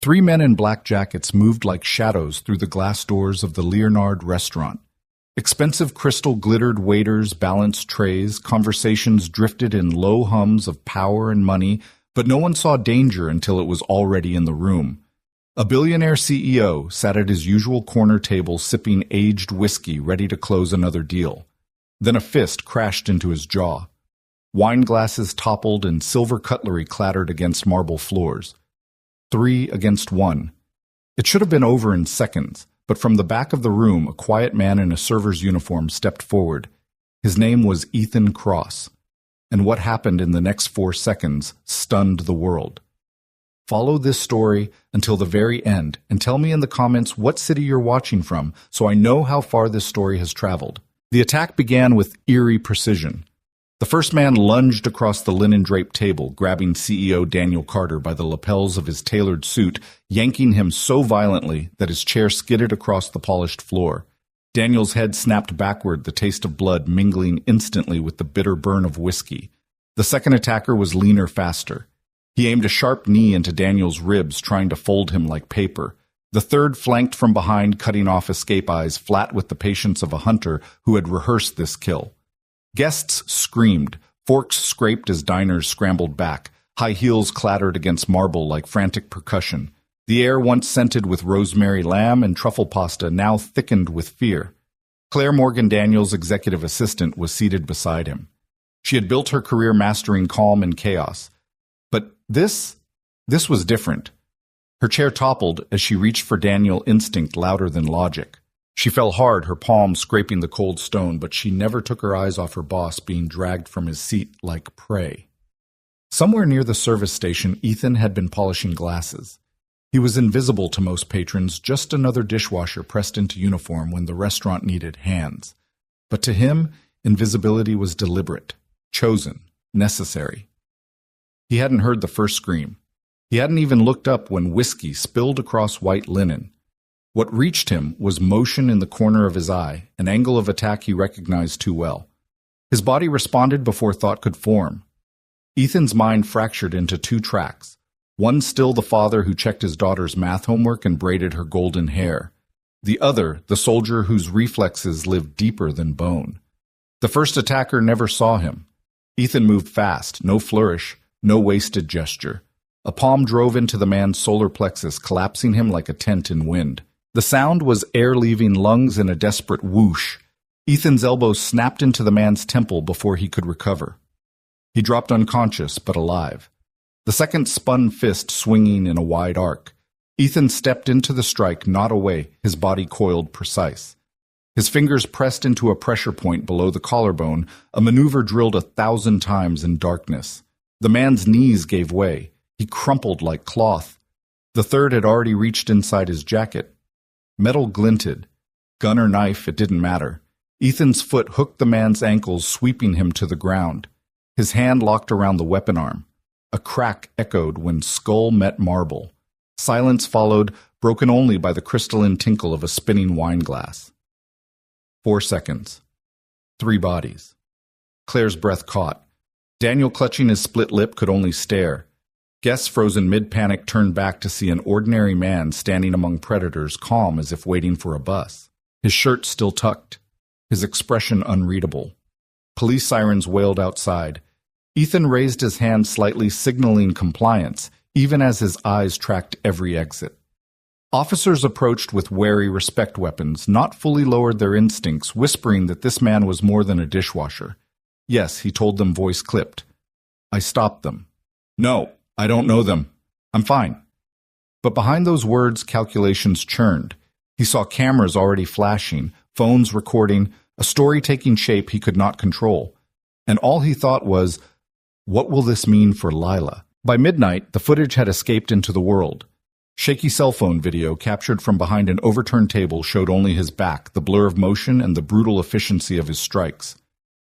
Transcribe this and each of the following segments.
Three men in black jackets moved like shadows through the glass doors of the Leonard restaurant. Expensive crystal glittered waiters balanced trays, conversations drifted in low hums of power and money, but no one saw danger until it was already in the room. A billionaire CEO sat at his usual corner table sipping aged whiskey ready to close another deal. Then a fist crashed into his jaw. Wine glasses toppled and silver cutlery clattered against marble floors. 3 against 1. It should have been over in seconds, but from the back of the room a quiet man in a server's uniform stepped forward. His name was Ethan Cross, and what happened in the next 4 seconds stunned the world. Follow this story until the very end and tell me in the comments what city you're watching from so I know how far this story has traveled. The attack began with eerie precision. The first man lunged across the linen-draped table, grabbing CEO Daniel Carter by the lapels of his tailored suit, yanking him so violently that his chair skidded across the polished floor. Daniel's head snapped backward, the taste of blood mingling instantly with the bitter burn of whiskey. The second attacker was leaner, faster. He aimed a sharp knee into Daniel's ribs, trying to fold him like paper. The third flanked from behind, cutting off escape eyes, flat with the patience of a hunter who had rehearsed this kill. Guests screamed. Forks scraped as diners scrambled back. High heels clattered against marble like frantic percussion. The air, once scented with rosemary lamb and truffle pasta, now thickened with fear. Claire Morgan Daniels' executive assistant was seated beside him. She had built her career mastering calm and chaos. But this was different. Her chair toppled as she reached for Daniel, instinct louder than logic. She fell hard, her palm scraping the cold stone, but she never took her eyes off her boss being dragged from his seat like prey. Somewhere near the service station, Ethan had been polishing glasses. He was invisible to most patrons, just another dishwasher pressed into uniform when the restaurant needed hands. But to him, invisibility was deliberate, chosen, necessary. He hadn't heard the first scream. He hadn't even looked up when whiskey spilled across white linen. What reached him was motion in the corner of his eye, an angle of attack he recognized too well. His body responded before thought could form. Ethan's mind fractured into 2 tracks. One still the father who checked his daughter's math homework and braided her golden hair. The other, the soldier whose reflexes lived deeper than bone. The first attacker never saw him. Ethan moved fast, no flourish, no wasted gesture. A palm drove into the man's solar plexus, collapsing him like a tent in wind. The sound was air leaving lungs in a desperate whoosh. Ethan's elbow snapped into the man's temple before he could recover. He dropped unconscious, but alive. The second spun fist swinging in a wide arc. Ethan stepped into the strike, not away, his body coiled precise. His fingers pressed into a pressure point below the collarbone, a maneuver drilled 1,000 times in darkness. The man's knees gave way. He crumpled like cloth. The third had already reached inside his jacket. Metal glinted. Gun or knife, it didn't matter. Ethan's foot hooked the man's ankles, sweeping him to the ground. His hand locked around the weapon arm. A crack echoed when skull met marble. Silence followed, broken only by the crystalline tinkle of a spinning wine glass. 4 seconds. 3 bodies. Claire's breath caught. Daniel, clutching his split lip, could only stare. Guests, frozen mid-panic, turned back to see an ordinary man standing among predators, calm as if waiting for a bus. His shirt still tucked, his expression unreadable. Police sirens wailed outside. Ethan raised his hand slightly, signaling compliance, even as his eyes tracked every exit. Officers approached with wary respect weapons, not fully lowered their instincts, whispering that this man was more than a dishwasher. Yes, he told them, voice clipped. I stopped them. No. I don't know them. I'm fine. But behind those words, calculations churned. He saw cameras already flashing, phones recording, a story taking shape he could not control. And all he thought was, what will this mean for Lila? By midnight, the footage had escaped into the world. Shaky cell phone video captured from behind an overturned table showed only his back, the blur of motion, and the brutal efficiency of his strikes.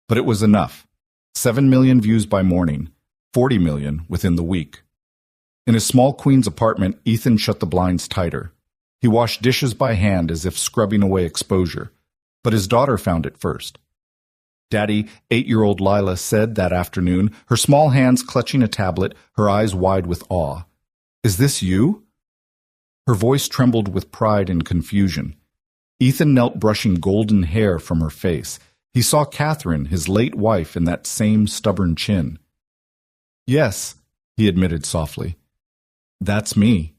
But it was enough. 7 million views by morning. 40 million within the week. In his small Queens apartment, Ethan shut the blinds tighter. He washed dishes by hand as if scrubbing away exposure. But his daughter found it first. Daddy, 8-year-old Lila said that afternoon, her small hands clutching a tablet, her eyes wide with awe. Is this you? Her voice trembled with pride and confusion. Ethan knelt brushing golden hair from her face. He saw Catherine, his late wife, in that same stubborn chin. "Yes," he admitted softly. "That's me.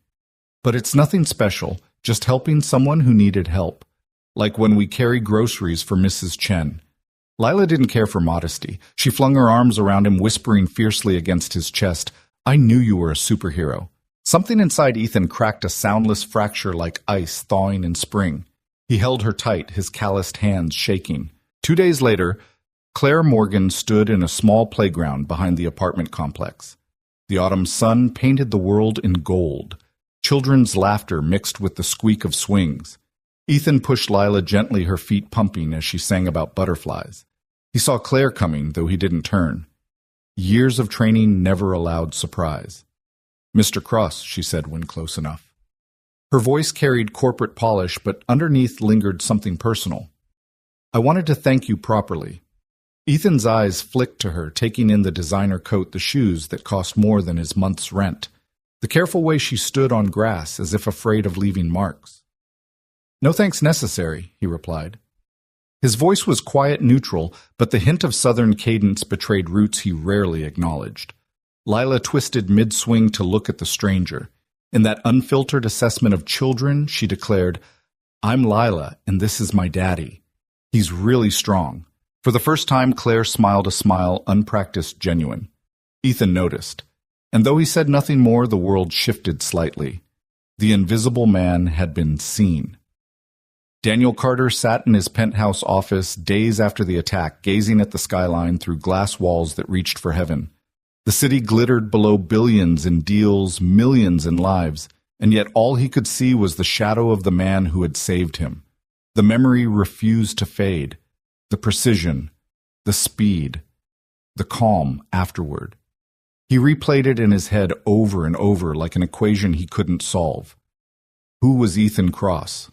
But it's nothing special, just helping someone who needed help. Like when we carry groceries for Mrs. Chen." Lila didn't care for modesty. She flung her arms around him, whispering fiercely against his chest, "I knew you were a superhero." Something inside Ethan cracked a soundless fracture like ice thawing in spring. He held her tight, his calloused hands shaking. 2 days later, Claire Morgan stood in a small playground behind the apartment complex. The autumn sun painted the world in gold. Children's laughter mixed with the squeak of swings. Ethan pushed Lila gently, her feet pumping as she sang about butterflies. He saw Claire coming, though he didn't turn. Years of training never allowed surprise. "Mr. Cross," she said when close enough. Her voice carried corporate polish, but underneath lingered something personal. "I wanted to thank you properly." Ethan's eyes flicked to her, taking in the designer coat, the shoes that cost more than his month's rent, the careful way she stood on grass as if afraid of leaving marks. "No thanks necessary," he replied. His voice was quiet, neutral, but the hint of southern cadence betrayed roots he rarely acknowledged. Lila twisted mid-swing to look at the stranger. In that unfiltered assessment of children, she declared, "I'm Lila, and this is my daddy. He's really strong." For the first time, Claire smiled a smile unpracticed, genuine. Ethan noticed, and though he said nothing more, the world shifted slightly. The invisible man had been seen. Daniel Carter sat in his penthouse office days after the attack, gazing at the skyline through glass walls that reached for heaven. The city glittered below, billions in deals, millions in lives, and yet all he could see was the shadow of the man who had saved him. The memory refused to fade. The precision, the speed, the calm afterward. He replayed it in his head over and over like an equation he couldn't solve. Who was Ethan Cross?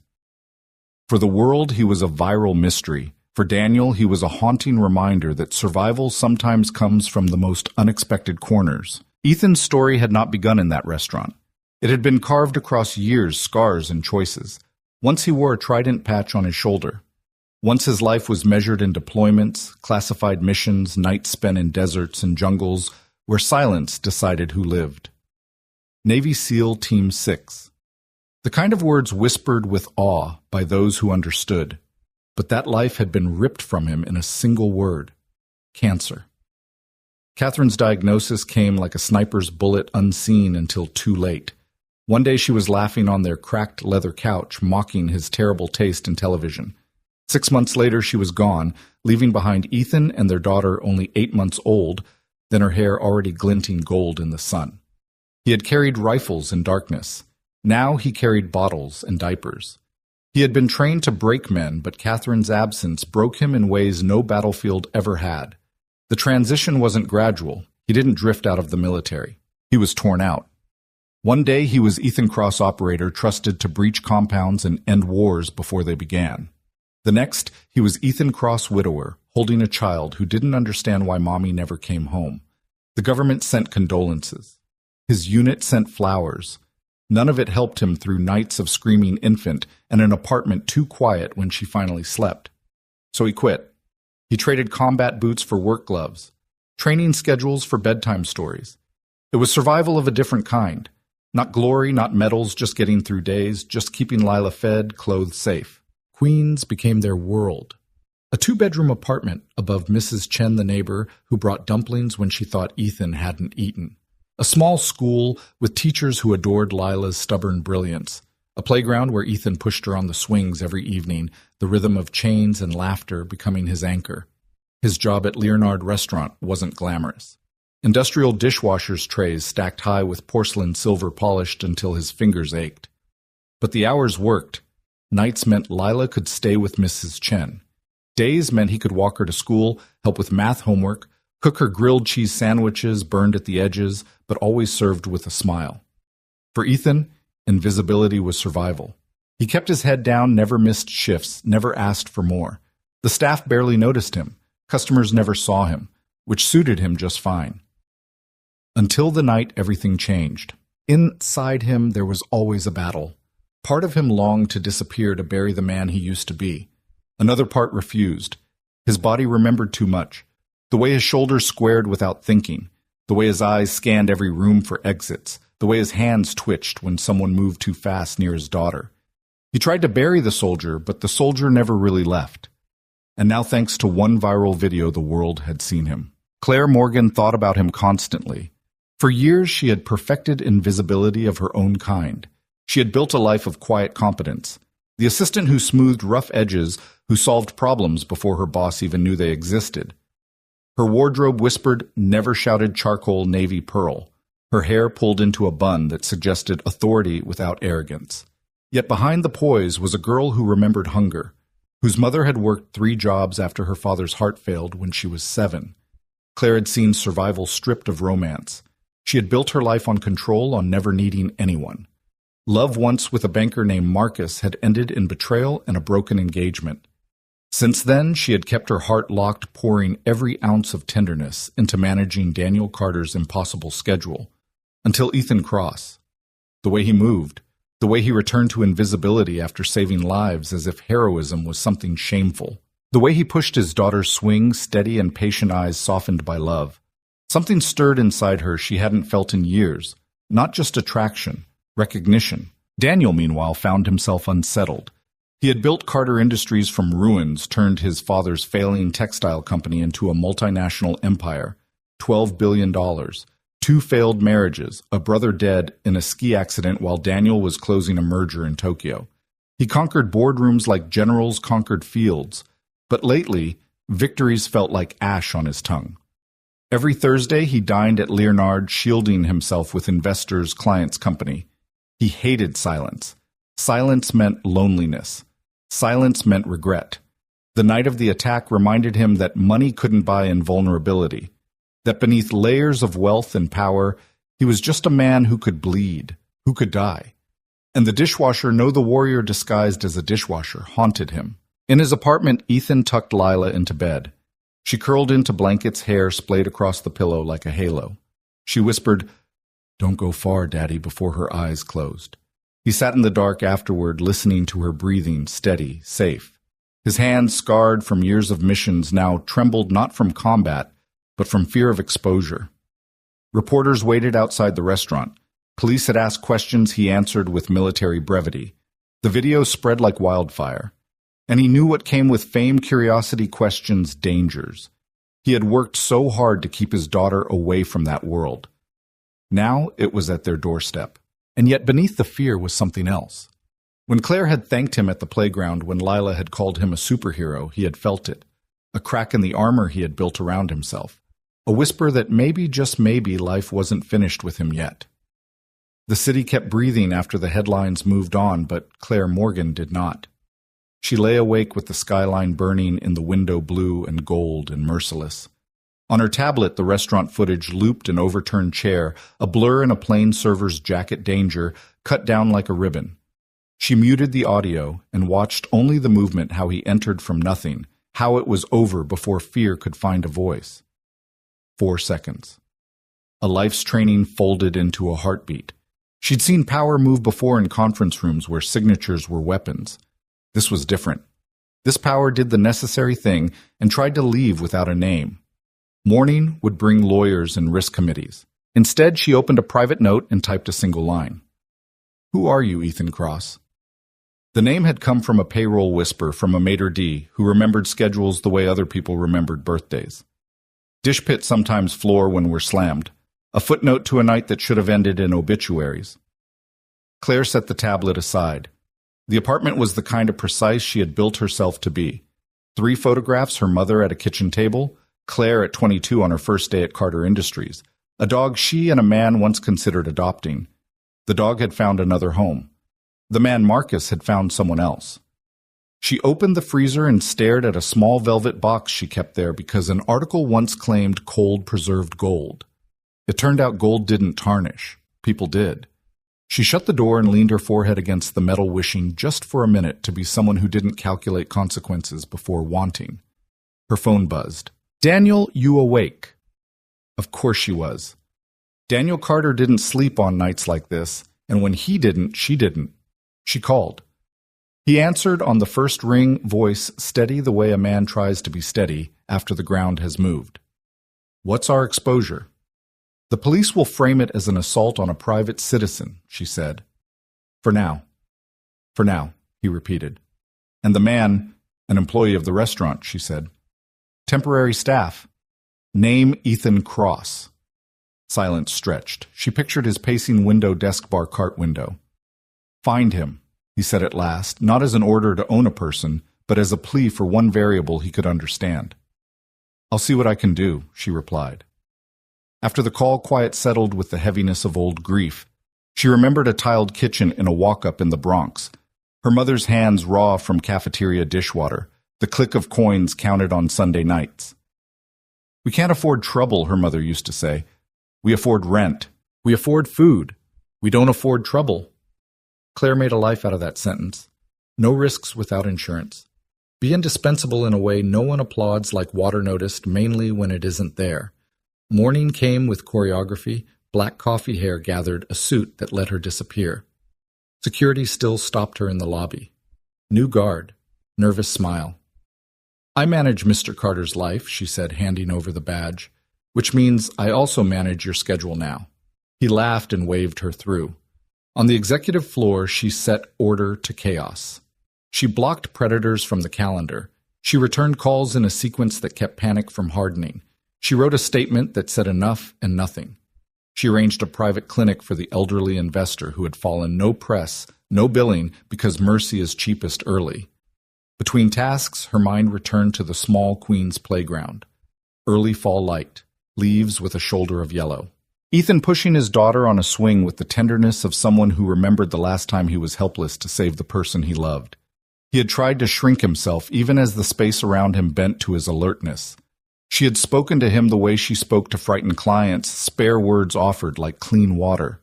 For the world, he was a viral mystery. For Daniel, he was a haunting reminder that survival sometimes comes from the most unexpected corners. Ethan's story had not begun in that restaurant. It had been carved across years, scars, and choices. Once he wore a trident patch on his shoulder. Once his life was measured in deployments, classified missions, nights spent in deserts and jungles where silence decided who lived. Navy SEAL Team 6. The kind of words whispered with awe by those who understood. But that life had been ripped from him in a single word: cancer. Catherine's diagnosis came like a sniper's bullet, unseen until too late. One day she was laughing on their cracked leather couch, mocking his terrible taste in television. 6 months later she was gone, leaving behind Ethan and their daughter only 8 months old, then her hair already glinting gold in the sun. He had carried rifles in darkness. Now he carried bottles and diapers. He had been trained to break men, but Catherine's absence broke him in ways no battlefield ever had. The transition wasn't gradual. He didn't drift out of the military. He was torn out. One day he was Ethan Cross operator trusted to breach compounds and end wars before they began. The next, he was Ethan Cross widower, holding a child who didn't understand why mommy never came home. The government sent condolences. His unit sent flowers. None of it helped him through nights of screaming infant and an apartment too quiet when she finally slept. So he quit. He traded combat boots for work gloves, training schedules for bedtime stories. It was survival of a different kind. Not glory, not medals, just getting through days, just keeping Lila fed, clothed, safe. Queens became their world. A 2-bedroom apartment above Mrs. Chen, the neighbor, who brought dumplings when she thought Ethan hadn't eaten. A small school with teachers who adored Lila's stubborn brilliance. A playground where Ethan pushed her on the swings every evening, the rhythm of chains and laughter becoming his anchor. His job at Leonard Restaurant wasn't glamorous. Industrial dishwashers' trays stacked high with porcelain silver polished until his fingers ached. But the hours worked. Nights meant Lila could stay with Mrs. Chen. Days meant he could walk her to school, help with math homework, cook her grilled cheese sandwiches burned at the edges, but always served with a smile. For Ethan, invisibility was survival. He kept his head down, never missed shifts, never asked for more. The staff barely noticed him. Customers never saw him, which suited him just fine. Until the night everything changed. Inside him there was always a battle. Part of him longed to disappear to bury the man he used to be. Another part refused. His body remembered too much. The way his shoulders squared without thinking. The way his eyes scanned every room for exits. The way his hands twitched when someone moved too fast near his daughter. He tried to bury the soldier, but the soldier never really left. And now, thanks to one viral video, the world had seen him. Claire Morgan thought about him constantly. For years, she had perfected invisibility of her own kind. She had built a life of quiet competence. The assistant who smoothed rough edges, who solved problems before her boss even knew they existed. Her wardrobe whispered, never shouted charcoal navy pearl. Her hair pulled into a bun that suggested authority without arrogance. Yet behind the poise was a girl who remembered hunger, whose mother had worked 3 jobs after her father's heart failed when she was 7. Claire had seen survival stripped of romance. She had built her life on control, on never needing anyone. Love once with a banker named Marcus had ended in betrayal and a broken engagement. Since then, she had kept her heart locked, pouring every ounce of tenderness into managing Daniel Carter's impossible schedule, until Ethan Cross. The way he moved, the way he returned to invisibility after saving lives as if heroism was something shameful. The way he pushed his daughter's swing, steady and patient eyes softened by love. Something stirred inside her she hadn't felt in years, not just attraction, recognition. Daniel, meanwhile, found himself unsettled. He had built Carter Industries from ruins, turned his father's failing textile company into a multinational empire, $12 billion. 2 failed marriages, a brother dead in a ski accident while Daniel was closing a merger in Tokyo. He conquered boardrooms like generals conquered fields, but lately, victories felt like ash on his tongue. Every Thursday, he dined at Leonard, shielding himself with investors' clients' company. He hated silence. Silence meant loneliness. Silence meant regret. The night of the attack reminded him that money couldn't buy invulnerability, that beneath layers of wealth and power, he was just a man who could bleed, who could die. And the dishwasher, no, the warrior disguised as a dishwasher, haunted him. In his apartment, Ethan tucked Lila into bed. She curled into blankets, hair splayed across the pillow like a halo. She whispered, "Don't go far, Daddy," before her eyes closed. He sat in the dark afterward, listening to her breathing, steady, safe. His hands, scarred from years of missions, now trembled not from combat, but from fear of exposure. Reporters waited outside the restaurant. Police had asked questions he answered with military brevity. The video spread like wildfire. And he knew what came with fame, curiosity, questions, dangers. He had worked so hard to keep his daughter away from that world. Now it was at their doorstep. And yet beneath the fear was something else. When Claire had thanked him at the playground, when Lila had called him a superhero, he had felt it. A crack in the armor he had built around himself. A whisper that maybe, just maybe, life wasn't finished with him yet. The city kept breathing after the headlines moved on, but Claire Morgan did not. She lay awake with the skyline burning in the window blue and gold and merciless. On her tablet, the restaurant footage looped an overturned chair, a blur in a plain server's jacket, danger, cut down like a ribbon. She muted the audio and watched only the movement, how he entered from nothing, how it was over before fear could find a voice. 4 seconds. A life's training folded into a heartbeat. She'd seen power move before in conference rooms where signatures were weapons. This was different. This power did the necessary thing and tried to leave without a name. Morning would bring lawyers and risk committees. Instead, she opened a private note and typed a single line. "Who are you, Ethan Cross?" The name had come from a payroll whisper from a maitre d' who remembered schedules the way other people remembered birthdays. Dish pit sometimes floor when we're slammed. A footnote to a night that should have ended in obituaries. Claire set the tablet aside. The apartment was the kind of precise she had built herself to be. 3 photographs, her mother at a kitchen table, Claire at 22 on her first day at Carter Industries, a dog she and a man once considered adopting. The dog had found another home. The man, Marcus, had found someone else. She opened the freezer and stared at a small velvet box she kept there because an article once claimed cold preserved gold. It turned out gold didn't tarnish. People did. She shut the door and leaned her forehead against the metal, wishing just for a minute to be someone who didn't calculate consequences before wanting. Her phone buzzed. "Daniel, you awake?" Of course she was. Daniel Carter didn't sleep on nights like this, and when he didn't, she didn't. She called. He answered on the first ring, voice steady the way a man tries to be steady after the ground has moved. What's our exposure? The police will frame it as an assault on a private citizen, she said. For now. For now, he repeated. And the man, an employee of the restaurant, she said. Temporary staff. Name Ethan Cross. Silence stretched. She pictured his pacing window desk bar cart window. Find him, he said at last, not as an order to own a person, but as a plea for one variable he could understand. I'll see what I can do, she replied. After the call, quiet settled with the heaviness of old grief. She remembered a tiled kitchen in a walk-up in the Bronx, her mother's hands raw from cafeteria dishwater, the click of coins counted on Sunday nights. We can't afford trouble, her mother used to say. We afford rent. We afford food. We don't afford trouble. Claire made a life out of that sentence. No risks without insurance. Be indispensable in a way no one applauds like water noticed, mainly when it isn't there. Morning came with choreography, black coffee hair gathered a suit that let her disappear. Security still stopped her in the lobby. New guard. Nervous smile. I manage Mr. Carter's life, she said, handing over the badge, which means I also manage your schedule now. He laughed and waved her through. On the executive floor, she set order to chaos. She blocked predators from the calendar. She returned calls in a sequence that kept panic from hardening. She wrote a statement that said enough and nothing. She arranged a private clinic for the elderly investor who had fallen no press, no billing, because mercy is cheapest early. Between tasks, her mind returned to the small Queen's playground. Early fall light, leaves with a shoulder of yellow. Ethan pushing his daughter on a swing with the tenderness of someone who remembered the last time he was helpless to save the person he loved. He had tried to shrink himself even as the space around him bent to his alertness. She had spoken to him the way she spoke to frightened clients, spare words offered like clean water.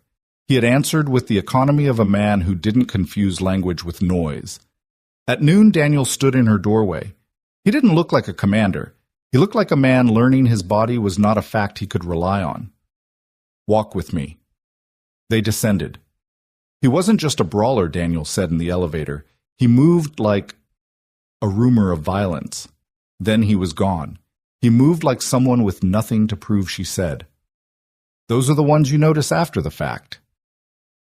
He had answered with the economy of a man who didn't confuse language with noise. At noon, Daniel stood in her doorway. He didn't look like a commander. He looked like a man learning his body was not a fact he could rely on. Walk with me. They descended. He wasn't just a brawler, Daniel said in the elevator. He moved like a rumor of violence. Then he was gone. He moved like someone with nothing to prove, she said. Those are the ones you notice after the fact.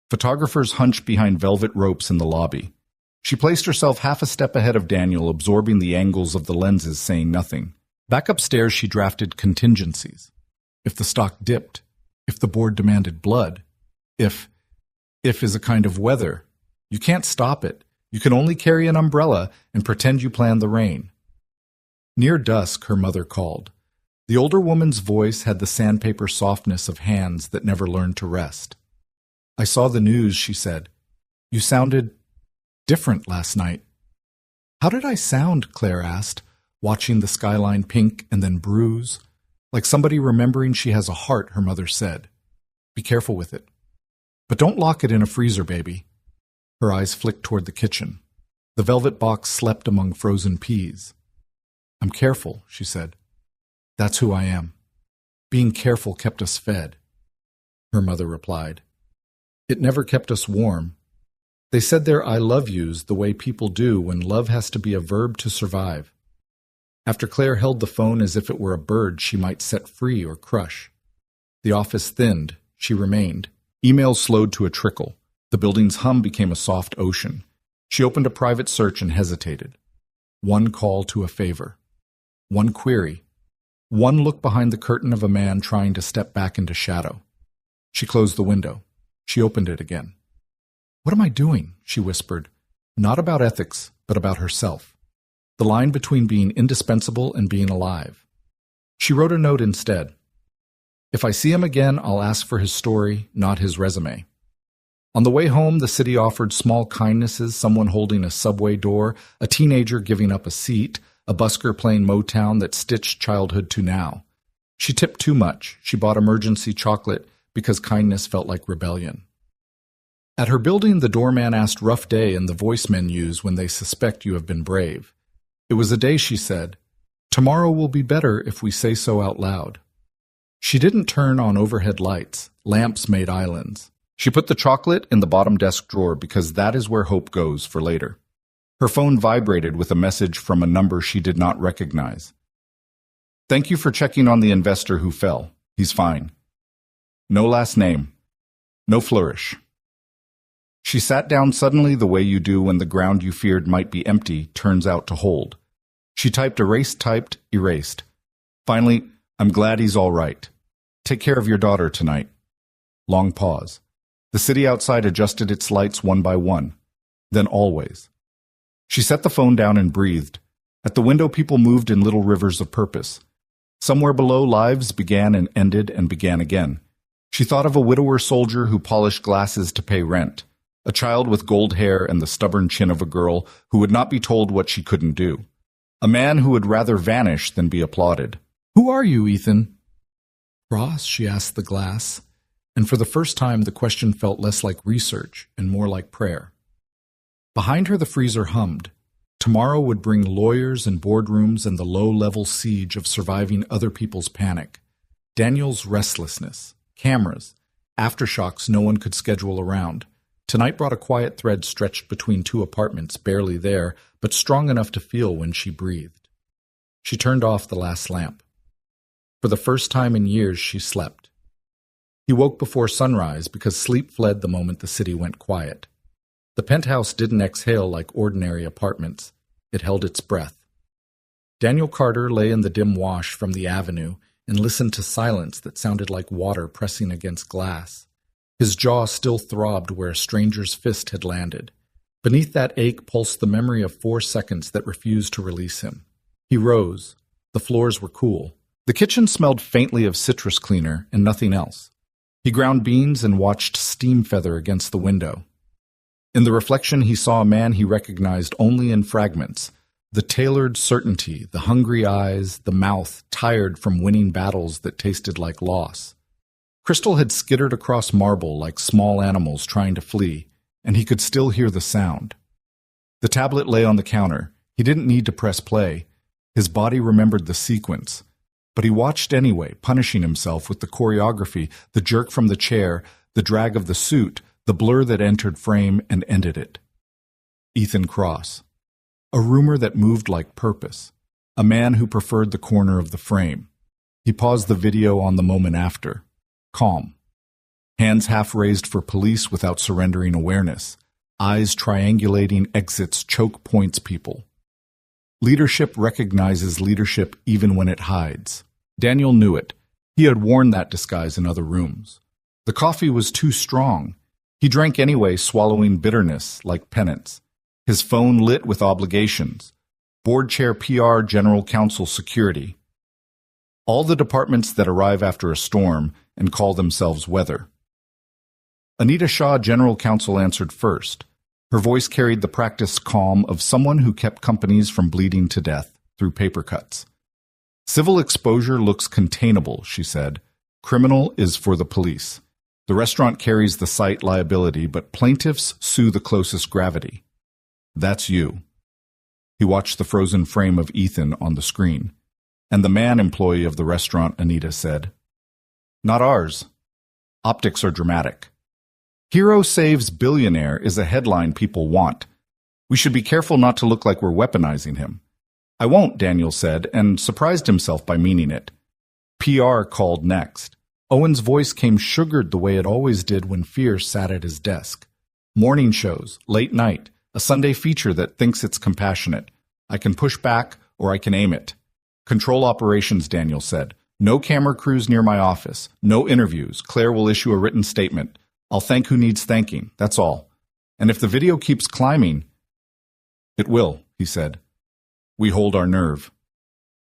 Photographers hunched behind velvet ropes in the lobby. She placed herself half a step ahead of Daniel, absorbing the angles of the lenses, saying nothing. Back upstairs, she drafted contingencies. If the stock dipped, if the board demanded blood, if is a kind of weather. You can't stop it. You can only carry an umbrella and pretend you planned the rain. Near dusk, her mother called. The older woman's voice had the sandpaper softness of hands that never learned to rest. I saw the news, she said. You sounded different last night. How did I sound? Claire asked, watching the skyline pink and then bruise. Like somebody remembering she has a heart, her mother said. Be careful with it. But don't lock it in a freezer, baby. Her eyes flicked toward the kitchen. The velvet box slept among frozen peas. I'm careful, she said. That's who I am. Being careful kept us fed. Her mother replied. It never kept us warm. They said their I love yous the way people do when love has to be a verb to survive. After Claire held the phone as if it were a bird she might set free or crush. The office thinned. She remained. Emails slowed to a trickle. The building's hum became a soft ocean. She opened a private search and hesitated. One call to a favor. One query. One look behind the curtain of a man trying to step back into shadow. She closed the window. She opened it again. What am I doing? She whispered. Not about ethics, but about herself. The line between being indispensable and being alive. She wrote a note instead. If I see him again, I'll ask for his story, not his resume. On the way home, the city offered small kindnesses, someone holding a subway door, a teenager giving up a seat, a busker playing Motown that stitched childhood to now. She tipped too much. She bought emergency chocolate because kindness felt like rebellion. At her building, the doorman asked rough day in the voice menus when they suspect you have been brave. It was a day, she said. Tomorrow will be better if we say so out loud. She didn't turn on overhead lights. Lamps made islands. She put the chocolate in the bottom desk drawer because that is where hope goes for later. Her phone vibrated with a message from a number she did not recognize. "Thank you for checking on the investor who fell. He's fine." No last name. No flourish. She sat down suddenly the way you do when the ground you feared might be empty turns out to hold. She typed erased, typed, erased. Finally, "I'm glad he's all right. Take care of your daughter tonight." Long pause. The city outside adjusted its lights one by one. Then always. She set the phone down and breathed. At the window, people moved in little rivers of purpose. Somewhere below, lives began and ended and began again. She thought of a widower soldier who polished glasses to pay rent, a child with gold hair and the stubborn chin of a girl who would not be told what she couldn't do, a man who would rather vanish than be applauded. "Who are you, Ethan?" "Ross," she asked the glass, and for the first time the question felt less like research and more like prayer. Behind her the freezer hummed. Tomorrow would bring lawyers and boardrooms and the low-level siege of surviving other people's panic. Daniel's restlessness, cameras, aftershocks no one could schedule around. Tonight brought a quiet thread stretched between two apartments, barely there, but strong enough to feel when she breathed. She turned off the last lamp. For the first time in years, she slept. He woke before sunrise because sleep fled the moment the city went quiet. The penthouse didn't exhale like ordinary apartments. It held its breath. Daniel Carter lay in the dim wash from the avenue and listened to silence that sounded like water pressing against glass. His jaw still throbbed where a stranger's fist had landed. Beneath that ache pulsed the memory of 4 seconds that refused to release him. He rose. The floors were cool. The kitchen smelled faintly of citrus cleaner and nothing else. He ground beans and watched steam feather against the window. In the reflection, he saw a man he recognized only in fragments. The tailored certainty, the hungry eyes, the mouth tired from winning battles that tasted like loss. Crystal had skittered across marble like small animals trying to flee, and he could still hear the sound. The tablet lay on the counter. He didn't need to press play. His body remembered the sequence. But he watched anyway, punishing himself with the choreography, the jerk from the chair, the drag of the suit, the blur that entered frame and ended it. Ethan Cross. A rumor that moved like purpose. A man who preferred the corner of the frame. He paused the video on the moment after. Calm. Hands half raised for police without surrendering awareness. Eyes triangulating exits, choke points people. Leadership recognizes leadership even when it hides. Daniel knew it. He had worn that disguise in other rooms. The coffee was too strong. He drank anyway, swallowing bitterness like penance. His phone lit with obligations. Board chair, PR, general counsel, security. All the departments that arrive after a storm and call themselves weather. Anita Shaw, general counsel, answered first. Her voice carried the practiced calm of someone who kept companies from bleeding to death through paper cuts. "Civil exposure looks containable," she said. "Criminal is for the police. The restaurant carries the site liability, but plaintiffs sue the closest gravity. That's you." He watched the frozen frame of Ethan on the screen. "And the man employee of the restaurant," Anita said. "Not ours. Optics are dramatic. Hero saves billionaire is a headline people want. We should be careful not to look like we're weaponizing him." "I won't," Daniel said, and surprised himself by meaning it. PR called next. Owen's voice came sugared the way it always did when Fear sat at his desk. "Morning shows, late night, a Sunday feature that thinks it's compassionate. I can push back or I can aim it." "Control operations," Daniel said. "No camera crews near my office. No interviews. Claire will issue a written statement. I'll thank who needs thanking. That's all. And if the video keeps climbing..." "It will," he said. "We hold our nerve."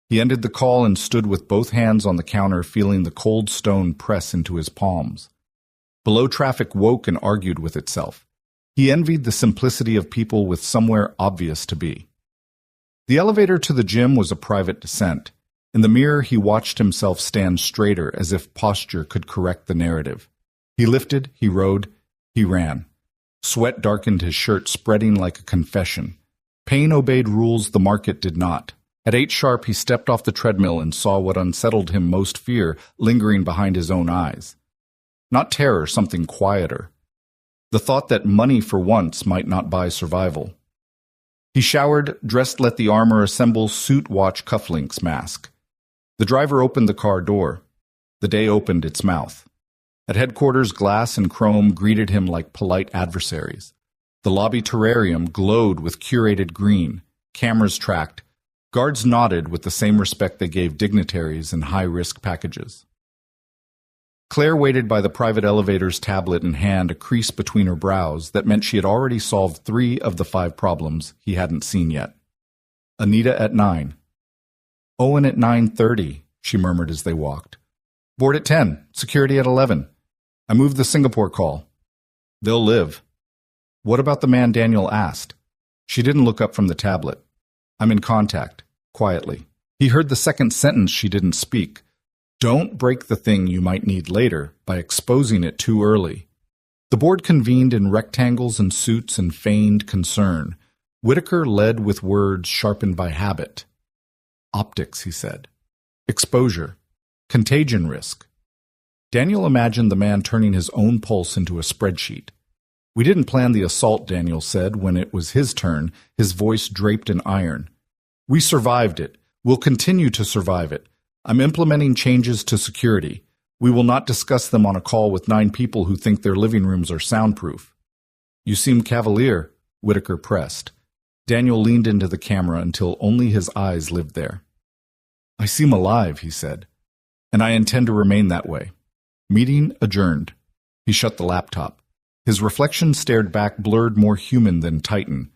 He ended the call and stood with both hands on the counter, feeling the cold stone press into his palms. Below, traffic woke and argued with itself. He envied the simplicity of people with somewhere obvious to be. The elevator to the gym was a private descent. In the mirror, he watched himself stand straighter as if posture could correct the narrative. He lifted, he rode, he ran. Sweat darkened his shirt, spreading like a confession. Pain obeyed rules the market did not. At 8 sharp, he stepped off the treadmill and saw what unsettled him most: fear lingering behind his own eyes. Not terror, something quieter. The thought that money for once might not buy survival. He showered, dressed, let the armor assemble suit, watch, cufflinks, mask. The driver opened the car door. The day opened its mouth. At headquarters, glass and chrome greeted him like polite adversaries. The lobby terrarium glowed with curated green. Cameras tracked. Guards nodded with the same respect they gave dignitaries in high-risk packages. Claire waited by the private elevator's tablet in hand, a crease between her brows that meant she had already solved 3 of the 5 problems he hadn't seen yet. Anita at 9. Owen at 9:30, she murmured as they walked. Board at 10, security at 11. I moved the Singapore call. They'll live. What about the man Daniel asked? She didn't look up from the tablet. I'm in contact, quietly. He heard the second sentence she didn't speak. Don't break the thing you might need later by exposing it too early. The board convened in rectangles and suits and feigned concern. Whitaker led with words sharpened by habit. Optics, he said. Exposure. Contagion risk. Daniel imagined the man turning his own pulse into a spreadsheet. We didn't plan the assault, Daniel said when it was his turn, his voice draped in iron. We survived it. We'll continue to survive it. I'm implementing changes to security. We will not discuss them on a call with 9 people who think their living rooms are soundproof. You seem cavalier, Whitaker pressed. Daniel leaned into the camera until only his eyes lived there. I seem alive, he said, and I intend to remain that way. Meeting adjourned. He shut the laptop. His reflection stared back, blurred, more human than Titan.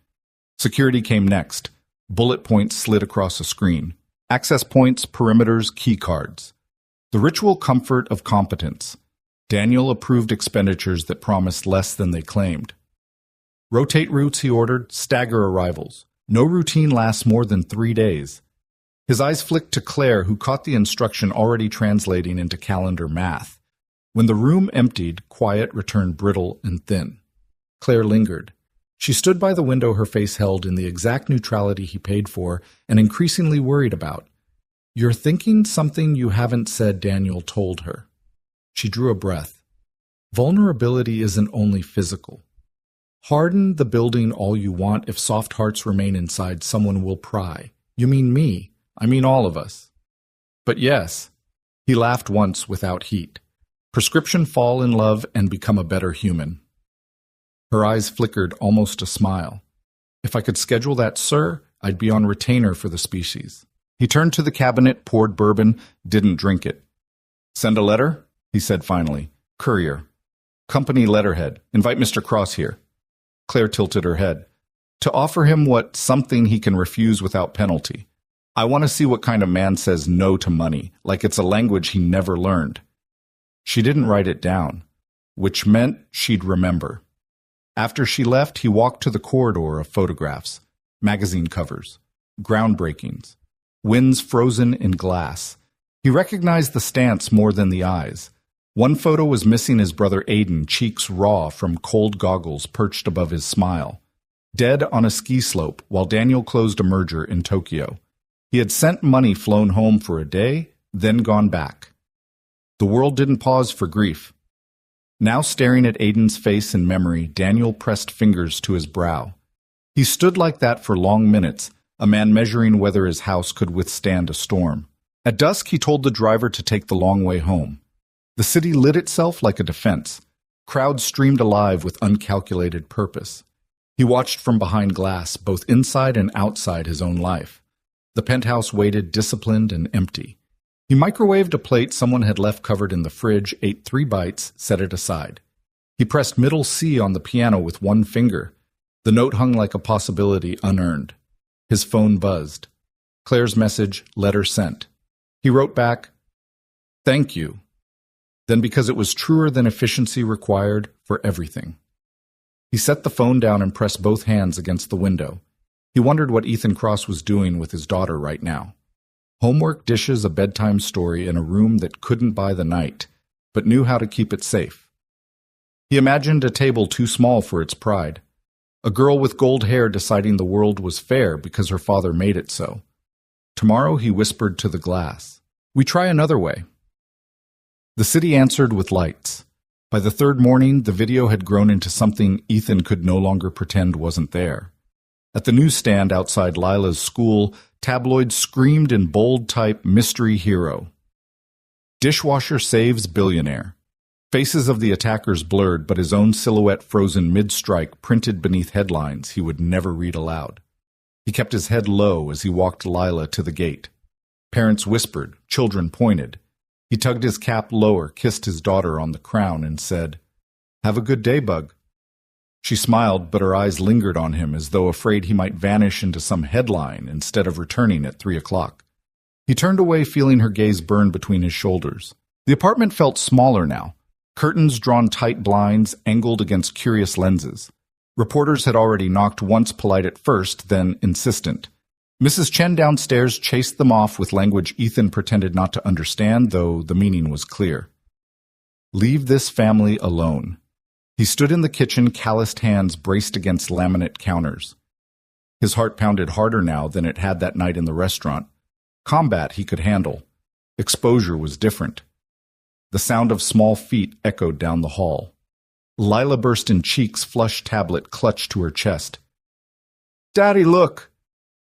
Security came next. Bullet points slid across a screen. Access points, perimeters, key cards. The ritual comfort of competence. Daniel approved expenditures that promised less than they claimed. Rotate routes, he ordered, stagger arrivals. No routine lasts more than 3 days. His eyes flicked to Claire, who caught the instruction already translating into calendar math. When the room emptied, quiet returned brittle and thin. Claire lingered. She stood by the window, her face held in the exact neutrality he paid for and increasingly worried about. You're thinking something you haven't said, Daniel told her. She drew a breath. Vulnerability isn't only physical. Harden the building all you want. If soft hearts remain inside, someone will pry. You mean me? I mean all of us. But yes, he laughed once without heat. Prescription: fall in love and become a better human. Her eyes flickered almost a smile. If I could schedule that, sir, I'd be on retainer for the species. He turned to the cabinet, poured bourbon, didn't drink it. Send a letter? He said finally. Courier. Company letterhead. Invite Mr. Cross here. Claire tilted her head. To offer him what something he can refuse without penalty. I want to see what kind of man says no to money, like it's a language he never learned. She didn't write it down, which meant she'd remember. After she left, he walked to the corridor of photographs, magazine covers, groundbreakings, winds frozen in glass. He recognized the stance more than the eyes. One photo was missing his brother Aiden, cheeks raw from cold goggles perched above his smile. Dead on a ski slope while Daniel closed a merger in Tokyo. He had sent money flown home for a day, then gone back. The world didn't pause for grief. Now staring at Aiden's face in memory, Daniel pressed fingers to his brow. He stood like that for long minutes, a man measuring whether his house could withstand a storm. At dusk, he told the driver to take the long way home. The city lit itself like a defense. Crowds streamed alive with uncalculated purpose. He watched from behind glass, both inside and outside his own life. The penthouse waited, disciplined and empty. He microwaved a plate someone had left covered in the fridge, ate 3 bites, set it aside. He pressed middle C on the piano with one finger. The note hung like a possibility unearned. His phone buzzed. Claire's message, letter sent. He wrote back, "Thank you." Then, because it was truer than efficiency required, for everything. He set the phone down and pressed both hands against the window. He wondered what Ethan Cross was doing with his daughter right now. Homework, dishes, a bedtime story in a room that couldn't buy the night, but knew how to keep it safe. He imagined a table too small for its pride. A girl with gold hair deciding the world was fair because her father made it so. Tomorrow, he whispered to the glass, "We try another way." The city answered with lights. By the third morning, the video had grown into something Ethan could no longer pretend wasn't there. At the newsstand outside Lila's school, tabloids screamed in bold type, "Mystery Hero." "Dishwasher saves billionaire." Faces of the attackers blurred, but his own silhouette frozen mid-strike printed beneath headlines he would never read aloud. He kept his head low as he walked Lila to the gate. Parents whispered, children pointed. He tugged his cap lower, kissed his daughter on the crown, and said, "Have a good day, Bug." She smiled, but her eyes lingered on him as though afraid he might vanish into some headline instead of returning at 3 o'clock. He turned away, feeling her gaze burn between his shoulders. The apartment felt smaller now. Curtains drawn tight, blinds angled against curious lenses. Reporters had already knocked, once polite at first, then insistent. Mrs. Chen downstairs chased them off with language Ethan pretended not to understand, though the meaning was clear. Leave this family alone. He stood in the kitchen, calloused hands braced against laminate counters. His heart pounded harder now than it had that night in the restaurant. Combat he could handle. Exposure was different. The sound of small feet echoed down the hall. Lila burst in cheeks, flushed tablet clutched to her chest. "Daddy, look!"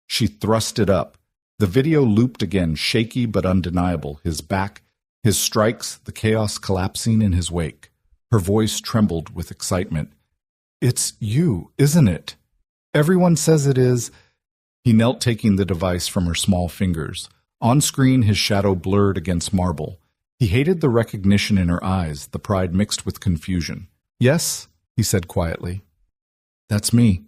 She thrust it up. The video looped again, shaky but undeniable, his back, his strikes, the chaos collapsing in his wake. Her voice trembled with excitement. "It's you, isn't it? Everyone says it is." He knelt, taking the device from her small fingers. On screen, his shadow blurred against marble. He hated the recognition in her eyes, the pride mixed with confusion. "Yes," he said quietly. "That's me."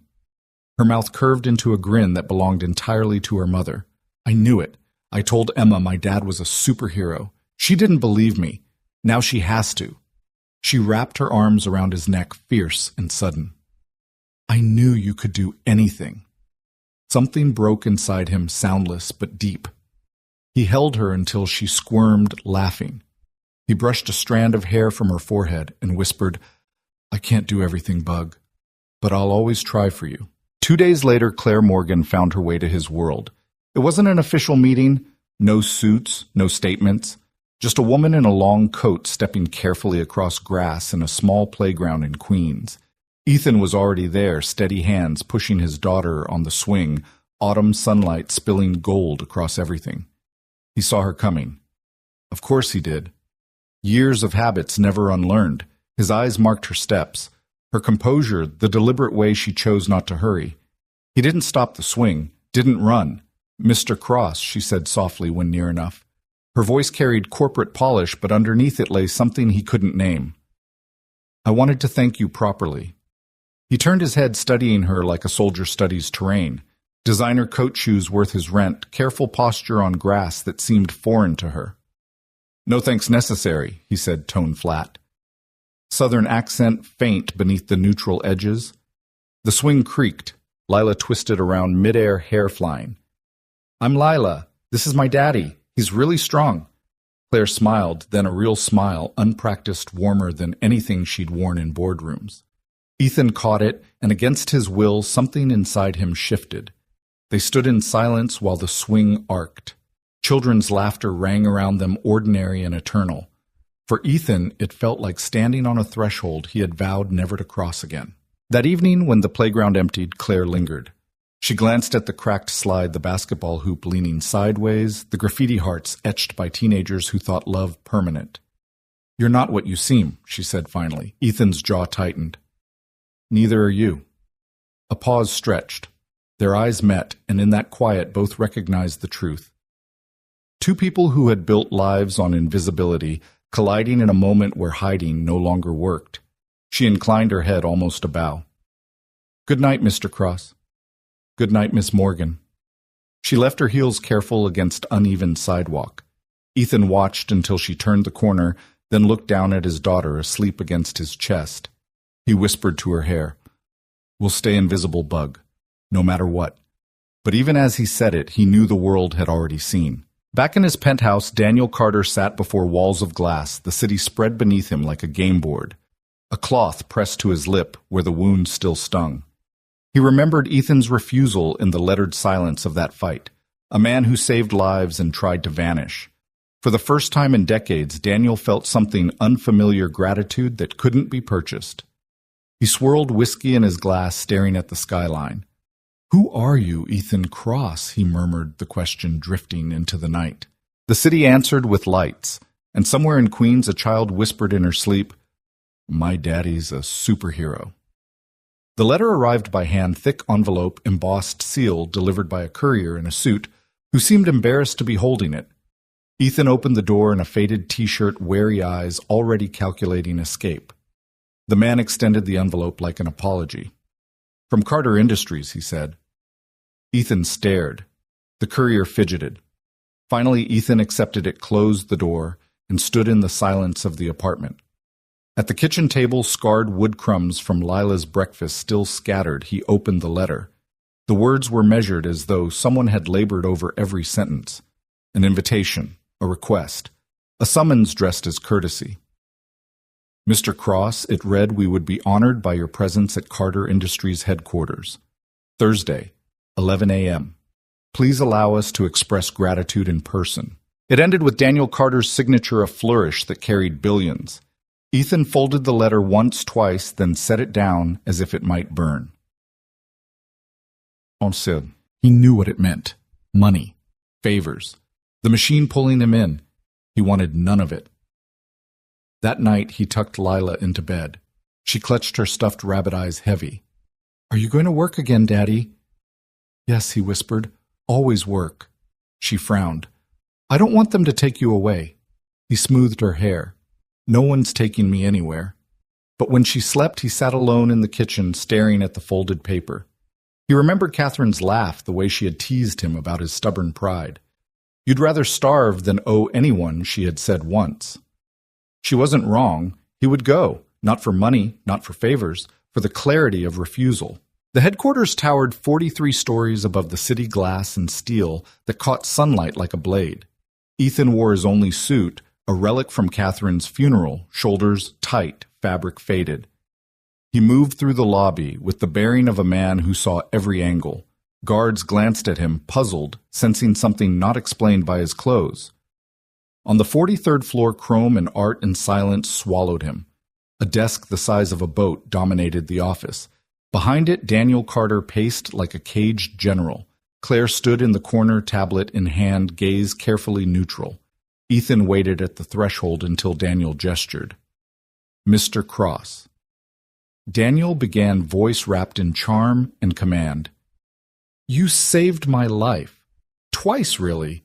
Her mouth curved into a grin that belonged entirely to her mother. "I knew it. I told Emma my dad was a superhero. She didn't believe me. Now she has to." She wrapped her arms around his neck, fierce and sudden. "I knew you could do anything." Something broke inside him, soundless but deep. He held her until she squirmed, laughing. He brushed a strand of hair from her forehead and whispered, "I can't do everything, Bug, but I'll always try for you." 2 days later, Claire Morgan found her way to his world. It wasn't an official meeting, no suits, no statements, just a woman in a long coat stepping carefully across grass in a small playground in Queens. Ethan was already there, steady hands pushing his daughter on the swing, autumn sunlight spilling gold across everything. He saw her coming. Of course he did. Years of habits never unlearned. His eyes marked her steps, her composure, the deliberate way she chose not to hurry. He didn't stop the swing, didn't run. "Mr. Cross," she said softly when near enough. Her voice carried corporate polish, but underneath it lay something he couldn't name. "I wanted to thank you properly." He turned his head, studying her like a soldier studies terrain. Designer coat shoes worth his rent, careful posture on grass that seemed foreign to her. "No thanks necessary," he said, tone flat. Southern accent faint beneath the neutral edges. The swing creaked. Lila twisted around, midair, hair flying. "I'm Lila. This is my daddy. He's really strong." Claire smiled, then a real smile, unpracticed, warmer than anything she'd worn in boardrooms. Ethan caught it, and against his will, something inside him shifted. They stood in silence while the swing arced. Children's laughter rang around them, ordinary and eternal. For Ethan, it felt like standing on a threshold he had vowed never to cross again. That evening, when the playground emptied, Claire lingered. She glanced at the cracked slide, the basketball hoop leaning sideways, the graffiti hearts etched by teenagers who thought love permanent. "You're not what you seem," she said finally. Ethan's jaw tightened. "Neither are you." A pause stretched. Their eyes met, and in that quiet both recognized the truth. Two people who had built lives on invisibility, colliding in a moment where hiding no longer worked. She inclined her head almost a bow. "Good night, Mr. Cross." "Good night, Miss Morgan." She left her heels careful against uneven sidewalk. Ethan watched until she turned the corner, then looked down at his daughter asleep against his chest. He whispered to her hair, "We'll stay invisible, Bug. No matter what." But even as he said it, he knew the world had already seen. Back in his penthouse, Daniel Carter sat before walls of glass, the city spread beneath him like a game board. A cloth pressed to his lip where the wound still stung. He remembered Ethan's refusal in the lettered silence of that fight, a man who saved lives and tried to vanish. For the first time in decades, Daniel felt something unfamiliar gratitude that couldn't be purchased. He swirled whiskey in his glass, staring at the skyline. "Who are you, Ethan Cross?" he murmured, the question drifting into the night. The city answered with lights, and somewhere in Queens a child whispered in her sleep, "My daddy's a superhero." The letter arrived by hand, thick envelope, embossed seal, delivered by a courier in a suit, who seemed embarrassed to be holding it. Ethan opened the door in a faded T-shirt, wary eyes already calculating escape. The man extended the envelope like an apology. "From Carter Industries," he said. Ethan stared. The courier fidgeted. Finally, Ethan accepted it, closed the door, and stood in the silence of the apartment. At the kitchen table, scarred wood crumbs from Lila's breakfast still scattered, he opened the letter. The words were measured as though someone had labored over every sentence. An invitation, a request, a summons dressed as courtesy. "Mr. Cross," it read, "we would be honored by your presence at Carter Industries headquarters. Thursday, 11 a.m. Please allow us to express gratitude in person." It ended with Daniel Carter's signature, a flourish that carried billions. Ethan folded the letter once, twice, then set it down as if it might burn. Ensuite, he knew what it meant. Money. Favors. The machine pulling him in. He wanted none of it. That night, he tucked Lila into bed. She clutched her stuffed rabbit eyes heavy. "Are you going to work again, Daddy?" "Yes," he whispered. "Always work." She frowned. "I don't want them to take you away." He smoothed her hair. "No one's taking me anywhere." But when she slept, he sat alone in the kitchen, staring at the folded paper. He remembered Catherine's laugh, the way she had teased him about his stubborn pride. "You'd rather starve than owe anyone," she had said once. She wasn't wrong. He would go, not for money, not for favors, for the clarity of refusal. The headquarters towered 43 stories above the city, glass and steel that caught sunlight like a blade. Ethan wore his only suit, a relic from Catherine's funeral, shoulders tight, fabric faded. He moved through the lobby with the bearing of a man who saw every angle. Guards glanced at him, puzzled, sensing something not explained by his clothes. On the 43rd floor, chrome and art and silence swallowed him. A desk the size of a boat dominated the office. Behind it, Daniel Carter paced like a caged general. Claire stood in the corner, tablet in hand, gaze carefully neutral. Ethan waited at the threshold until Daniel gestured. "Mr. Cross." Daniel began, voice wrapped in charm and command. "You saved my life. Twice, really.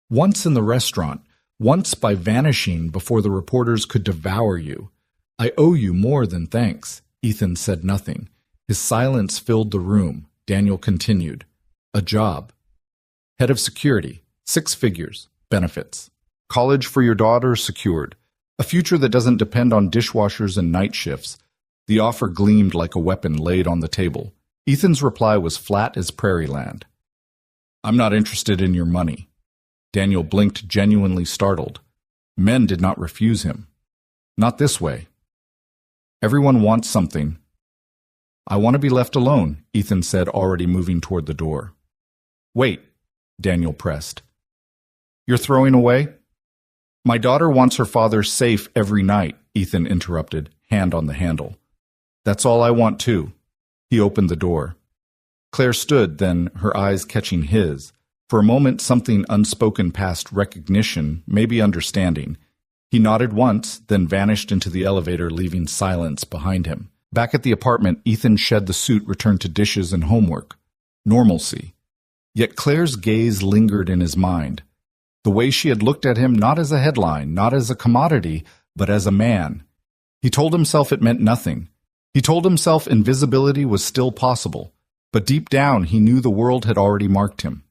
Once in the restaurant, once by vanishing before the reporters could devour you. I owe you more than thanks." Ethan said nothing. His silence filled the room. Daniel continued. "A job. Head of security. 6 figures. Benefits. College for your daughter secured. A future that doesn't depend on dishwashers and night shifts." The offer gleamed like a weapon laid on the table. Ethan's reply was flat as prairie land. "I'm not interested in your money." Daniel blinked, genuinely startled. Men did not refuse him. Not this way. "Everyone wants something." "I want to be left alone," Ethan said, already moving toward the door. "Wait," Daniel pressed. "You're throwing away?" "My daughter wants her father safe every night," Ethan interrupted, hand on the handle. "That's all I want too." He opened the door. Claire stood, then, her eyes catching his. For a moment, something unspoken past recognition, maybe understanding. He nodded once, then vanished into the elevator, leaving silence behind him. Back at the apartment, Ethan shed the suit, returned to dishes and homework. Normalcy. Yet Claire's gaze lingered in his mind. The way she had looked at him, not as a headline, not as a commodity, but as a man. He told himself it meant nothing. He told himself invisibility was still possible. But deep down, he knew the world had already marked him.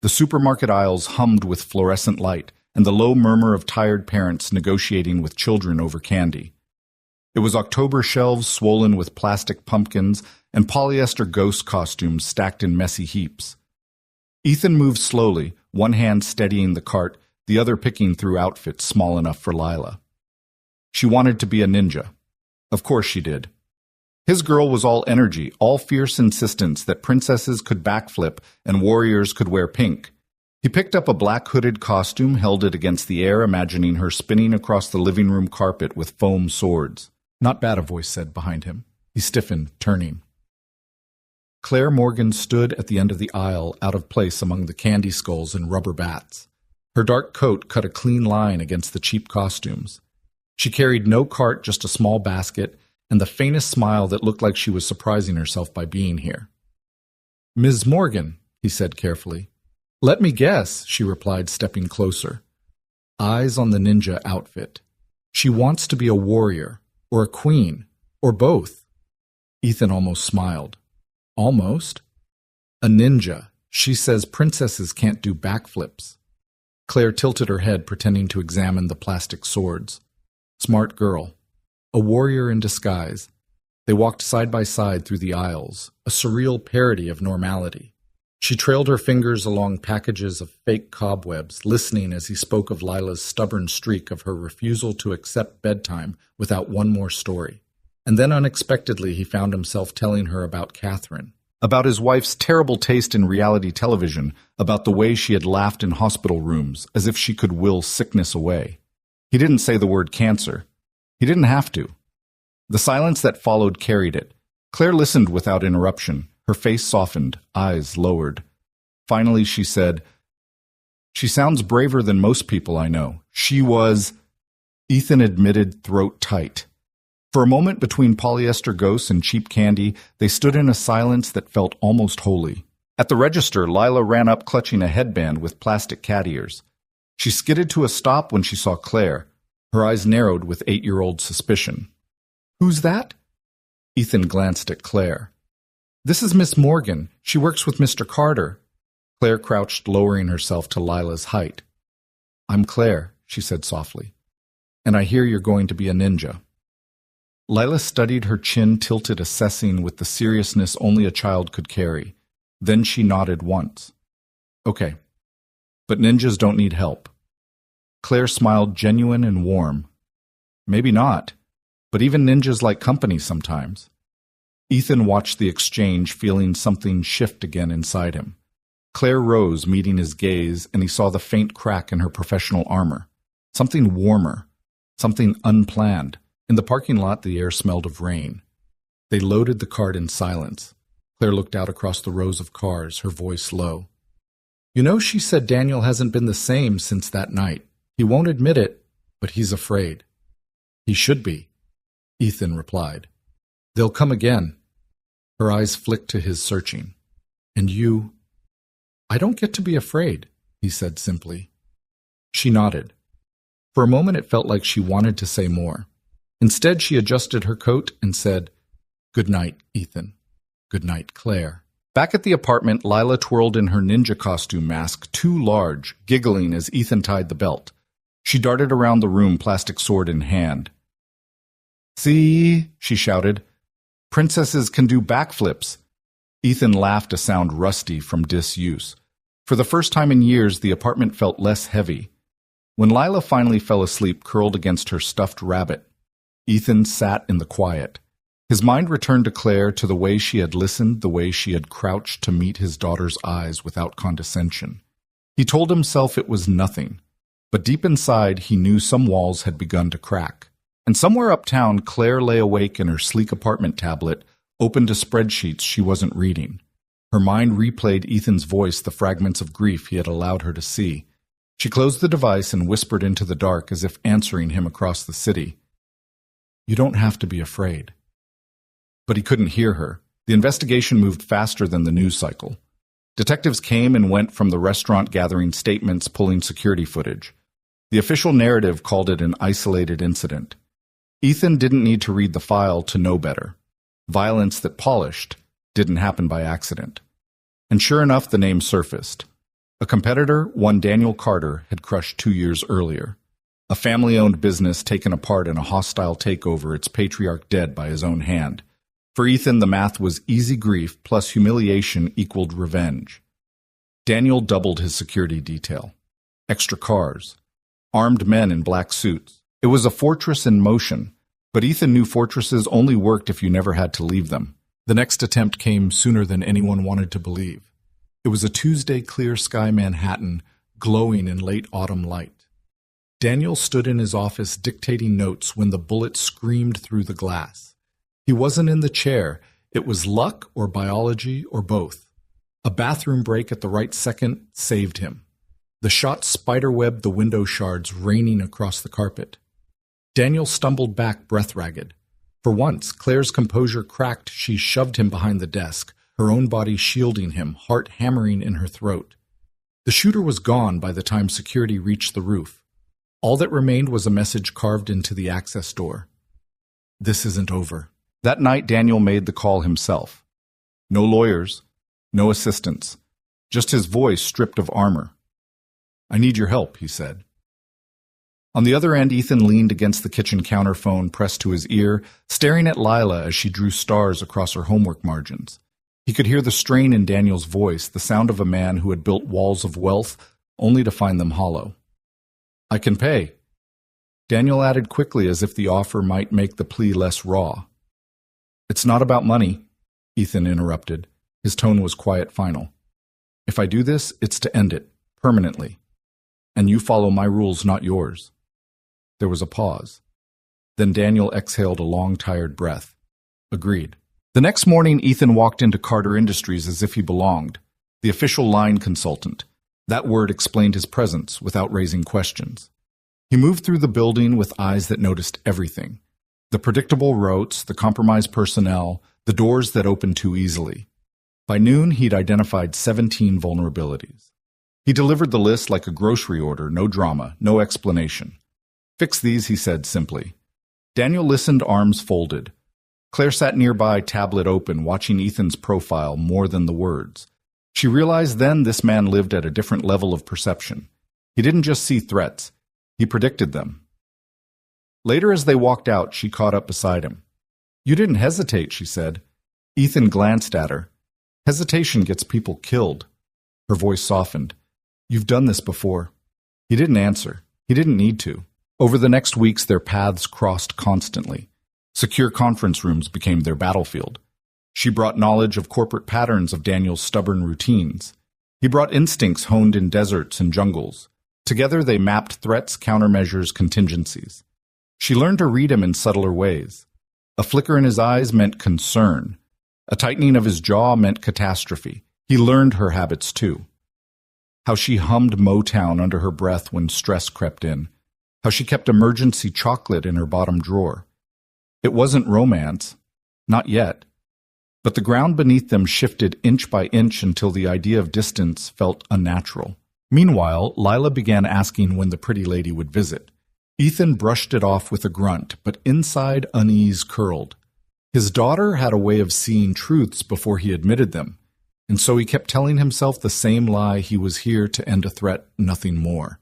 The supermarket aisles hummed with fluorescent light, and the low murmur of tired parents negotiating with children over candy. It was October, shelves swollen with plastic pumpkins and polyester ghost costumes stacked in messy heaps. Ethan moved slowly, one hand steadying the cart, the other picking through outfits small enough for Lila. She wanted to be a ninja. Of course she did. His girl was all energy, all fierce insistence that princesses could backflip and warriors could wear pink. He picked up a black hooded costume, held it against the air, imagining her spinning across the living room carpet with foam swords. "Not bad," a voice said behind him. He stiffened, turning. Claire Morgan stood at the end of the aisle, out of place among the candy skulls and rubber bats. Her dark coat cut a clean line against the cheap costumes. She carried no cart, just a small basket, and the faintest smile that looked like she was surprising herself by being here. "Ms. Morgan," he said carefully. "Let me guess," she replied, stepping closer. Eyes on the ninja outfit. "She wants to be a warrior, or a queen, or both." Ethan almost smiled. "Almost? A ninja. She says princesses can't do backflips." Claire tilted her head, pretending to examine the plastic swords. Smart girl. A warrior in disguise. They walked side by side through the aisles, a surreal parody of normality. She trailed her fingers along packages of fake cobwebs, listening as he spoke of Lila's stubborn streak of her refusal to accept bedtime without one more story. And then unexpectedly he found himself telling her about Catherine, about his wife's terrible taste in reality television, about the way she had laughed in hospital rooms, as if she could will sickness away. He didn't say the word cancer. He didn't have to. The silence that followed carried it. Claire listened without interruption. Her face softened, eyes lowered. Finally she said, "She sounds braver than most people I know. She was—" Ethan admitted, throat tight. For a moment, between polyester ghosts and cheap candy, they stood in a silence that felt almost holy. At the register, Lila ran up clutching a headband with plastic cat ears. She skidded to a stop when she saw Claire. Her eyes narrowed with 8-year-old suspicion. "Who's that?" Ethan glanced at Claire. "This is Miss Morgan. She works with Mr. Carter." Claire crouched, lowering herself to Lila's height. "I'm Claire," she said softly, "and I hear you're going to be a ninja." Lila studied her chin tilted, assessing with the seriousness only a child could carry. Then she nodded once. "Okay, but ninjas don't need help." Claire smiled, genuine and warm. "Maybe not, but even ninjas like company sometimes." Ethan watched the exchange, feeling something shift again inside him. Claire rose, meeting his gaze, and he saw the faint crack in her professional armor. Something warmer, something unplanned. In the parking lot, the air smelled of rain. They loaded the cart in silence. Claire looked out across the rows of cars, her voice low. "You know, she said Daniel hasn't been the same since that night. He won't admit it, but he's afraid." "He should be," Ethan replied. "They'll come again." Her eyes flicked to his, searching. "And you—" "I don't get to be afraid," he said simply. She nodded. For a moment it felt like she wanted to say more. Instead, she adjusted her coat and said, "Good night, Ethan. Good night, Claire." Back at the apartment, Lila twirled in her ninja costume mask, too large, giggling as Ethan tied the belt. She darted around the room, plastic sword in hand. "See," she shouted. "Princesses can do backflips." Ethan laughed, a sound rusty from disuse. For the first time in years, the apartment felt less heavy. When Lila finally fell asleep, curled against her stuffed rabbit, Ethan sat in the quiet. His mind returned to Claire, to the way she had listened, the way she had crouched to meet his daughter's eyes without condescension. He told himself it was nothing, but deep inside he knew some walls had begun to crack. And somewhere uptown, Claire lay awake in her sleek apartment tablet, open to spreadsheets she wasn't reading. Her mind replayed Ethan's voice, the fragments of grief he had allowed her to see. She closed the device and whispered into the dark, as if answering him across the city. "You don't have to be afraid." But he couldn't hear her. The investigation moved faster than the news cycle. Detectives came and went from the restaurant, gathering statements, pulling security footage. The official narrative called it an isolated incident. Ethan didn't need to read the file to know better. Violence that polished didn't happen by accident. And sure enough, the name surfaced. A competitor, one Daniel Carter, had crushed 2 years earlier. A family-owned business taken apart in a hostile takeover, its patriarch dead by his own hand. For Ethan, the math was easy grief plus humiliation equaled revenge. Daniel doubled his security detail. Extra cars. Armed men in black suits. It was a fortress in motion, but Ethan knew fortresses only worked if you never had to leave them. The next attempt came sooner than anyone wanted to believe. It was a Tuesday, clear sky Manhattan, glowing in late autumn light. Daniel stood in his office dictating notes when the bullet screamed through the glass. He wasn't in the chair. It was luck or biology or both. A bathroom break at the right second saved him. The shot spiderwebbed the window shards raining across the carpet. Daniel stumbled back, breath-ragged. For once, Claire's composure cracked. She shoved him behind the desk, her own body shielding him, heart hammering in her throat. The shooter was gone by the time security reached the roof. All that remained was a message carved into the access door. This isn't over. That night, Daniel made the call himself. No lawyers, no assistants, just his voice stripped of armor. I need your help, he said. On the other end, Ethan leaned against the kitchen counter, phone pressed to his ear, staring at Lila as she drew stars across her homework margins. He could hear the strain in Daniel's voice, the sound of a man who had built walls of wealth only to find them hollow. I can pay. Daniel added quickly as if the offer might make the plea less raw. It's not about money, Ethan interrupted. His tone was quiet, final. If I do this, it's to end it, permanently. And you follow my rules, not yours. There was a pause. Then Daniel exhaled a long, tired breath. Agreed. The next morning, Ethan walked into Carter Industries as if he belonged, the official line consultant. That word explained his presence without raising questions. He moved through the building with eyes that noticed everything. The predictable routes, the compromised personnel, the doors that opened too easily. By noon, he'd identified 17 vulnerabilities. He delivered the list like a grocery order, no drama, no explanation. Fix these, he said simply. Daniel listened, arms folded. Claire sat nearby, tablet open, watching Ethan's profile more than the words. She realized then this man lived at a different level of perception. He didn't just see threats, he predicted them. Later, as they walked out, she caught up beside him. You didn't hesitate, she said. Ethan glanced at her. Hesitation gets people killed. Her voice softened. You've done this before. He didn't answer. He didn't need to. Over the next weeks, their paths crossed constantly. Secure conference rooms became their battlefield. She brought knowledge of corporate patterns of Daniel's stubborn routines. He brought instincts honed in deserts and jungles. Together, they mapped threats, countermeasures, contingencies. She learned to read him in subtler ways. A flicker in his eyes meant concern. A tightening of his jaw meant catastrophe. He learned her habits, too. How she hummed Motown under her breath when stress crept in. How she kept emergency chocolate in her bottom drawer. It wasn't romance. Not yet. But the ground beneath them shifted inch by inch until the idea of distance felt unnatural. Meanwhile, Lila began asking when the pretty lady would visit. Ethan brushed it off with a grunt, but inside unease curled. His daughter had a way of seeing truths before he admitted them, and so he kept telling himself the same lie: he was here to end a threat, nothing more.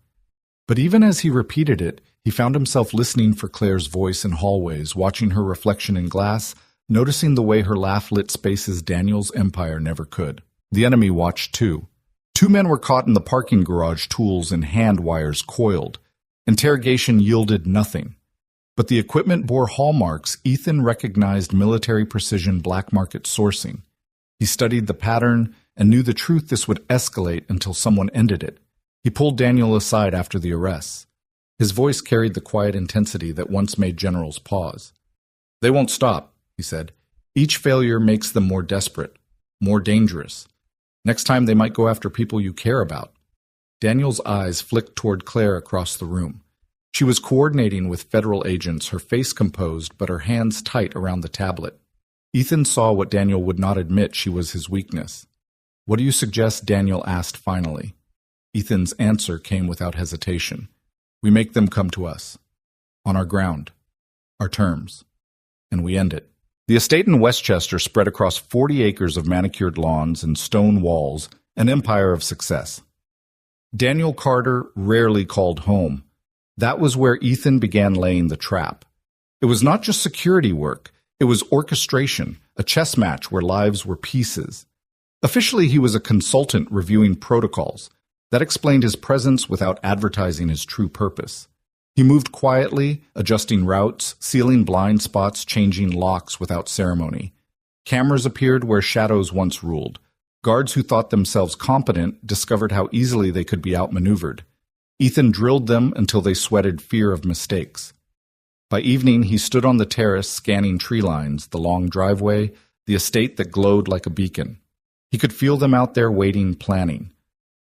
But even as he repeated it, he found himself listening for Claire's voice in hallways, watching her reflection in glass, noticing the way her laugh lit spaces Daniel's empire never could. The enemy watched too. 2 men were caught in the parking garage, tools and hand wires coiled. Interrogation yielded nothing. But the equipment bore hallmarks. Ethan recognized military precision black market sourcing. He studied the pattern and knew the truth: this would escalate until someone ended it. He pulled Daniel aside after the arrests. His voice carried the quiet intensity that once made generals pause. They won't stop, he said. Each failure makes them more desperate, more dangerous. Next time they might go after people you care about. Daniel's eyes flicked toward Claire across the room. She was coordinating with federal agents, her face composed but her hands tight around the tablet. Ethan saw what Daniel would not admit: she was his weakness. What do you suggest? Daniel asked finally. Ethan's answer came without hesitation. We make them come to us. On our ground. Our terms. And we end it. The estate in Westchester spread across 40 acres of manicured lawns and stone walls, an empire of success. Daniel Carter rarely called home. That was where Ethan began laying the trap. It was not just security work. It was orchestration, a chess match where lives were pieces. Officially, he was a consultant reviewing protocols. That explained his presence without advertising his true purpose. He moved quietly, adjusting routes, sealing blind spots, changing locks without ceremony. Cameras appeared where shadows once ruled. Guards who thought themselves competent discovered how easily they could be outmaneuvered. Ethan drilled them until they sweated fear of mistakes. By evening, he stood on the terrace scanning tree lines, the long driveway, the estate that glowed like a beacon. He could feel them out there waiting, planning.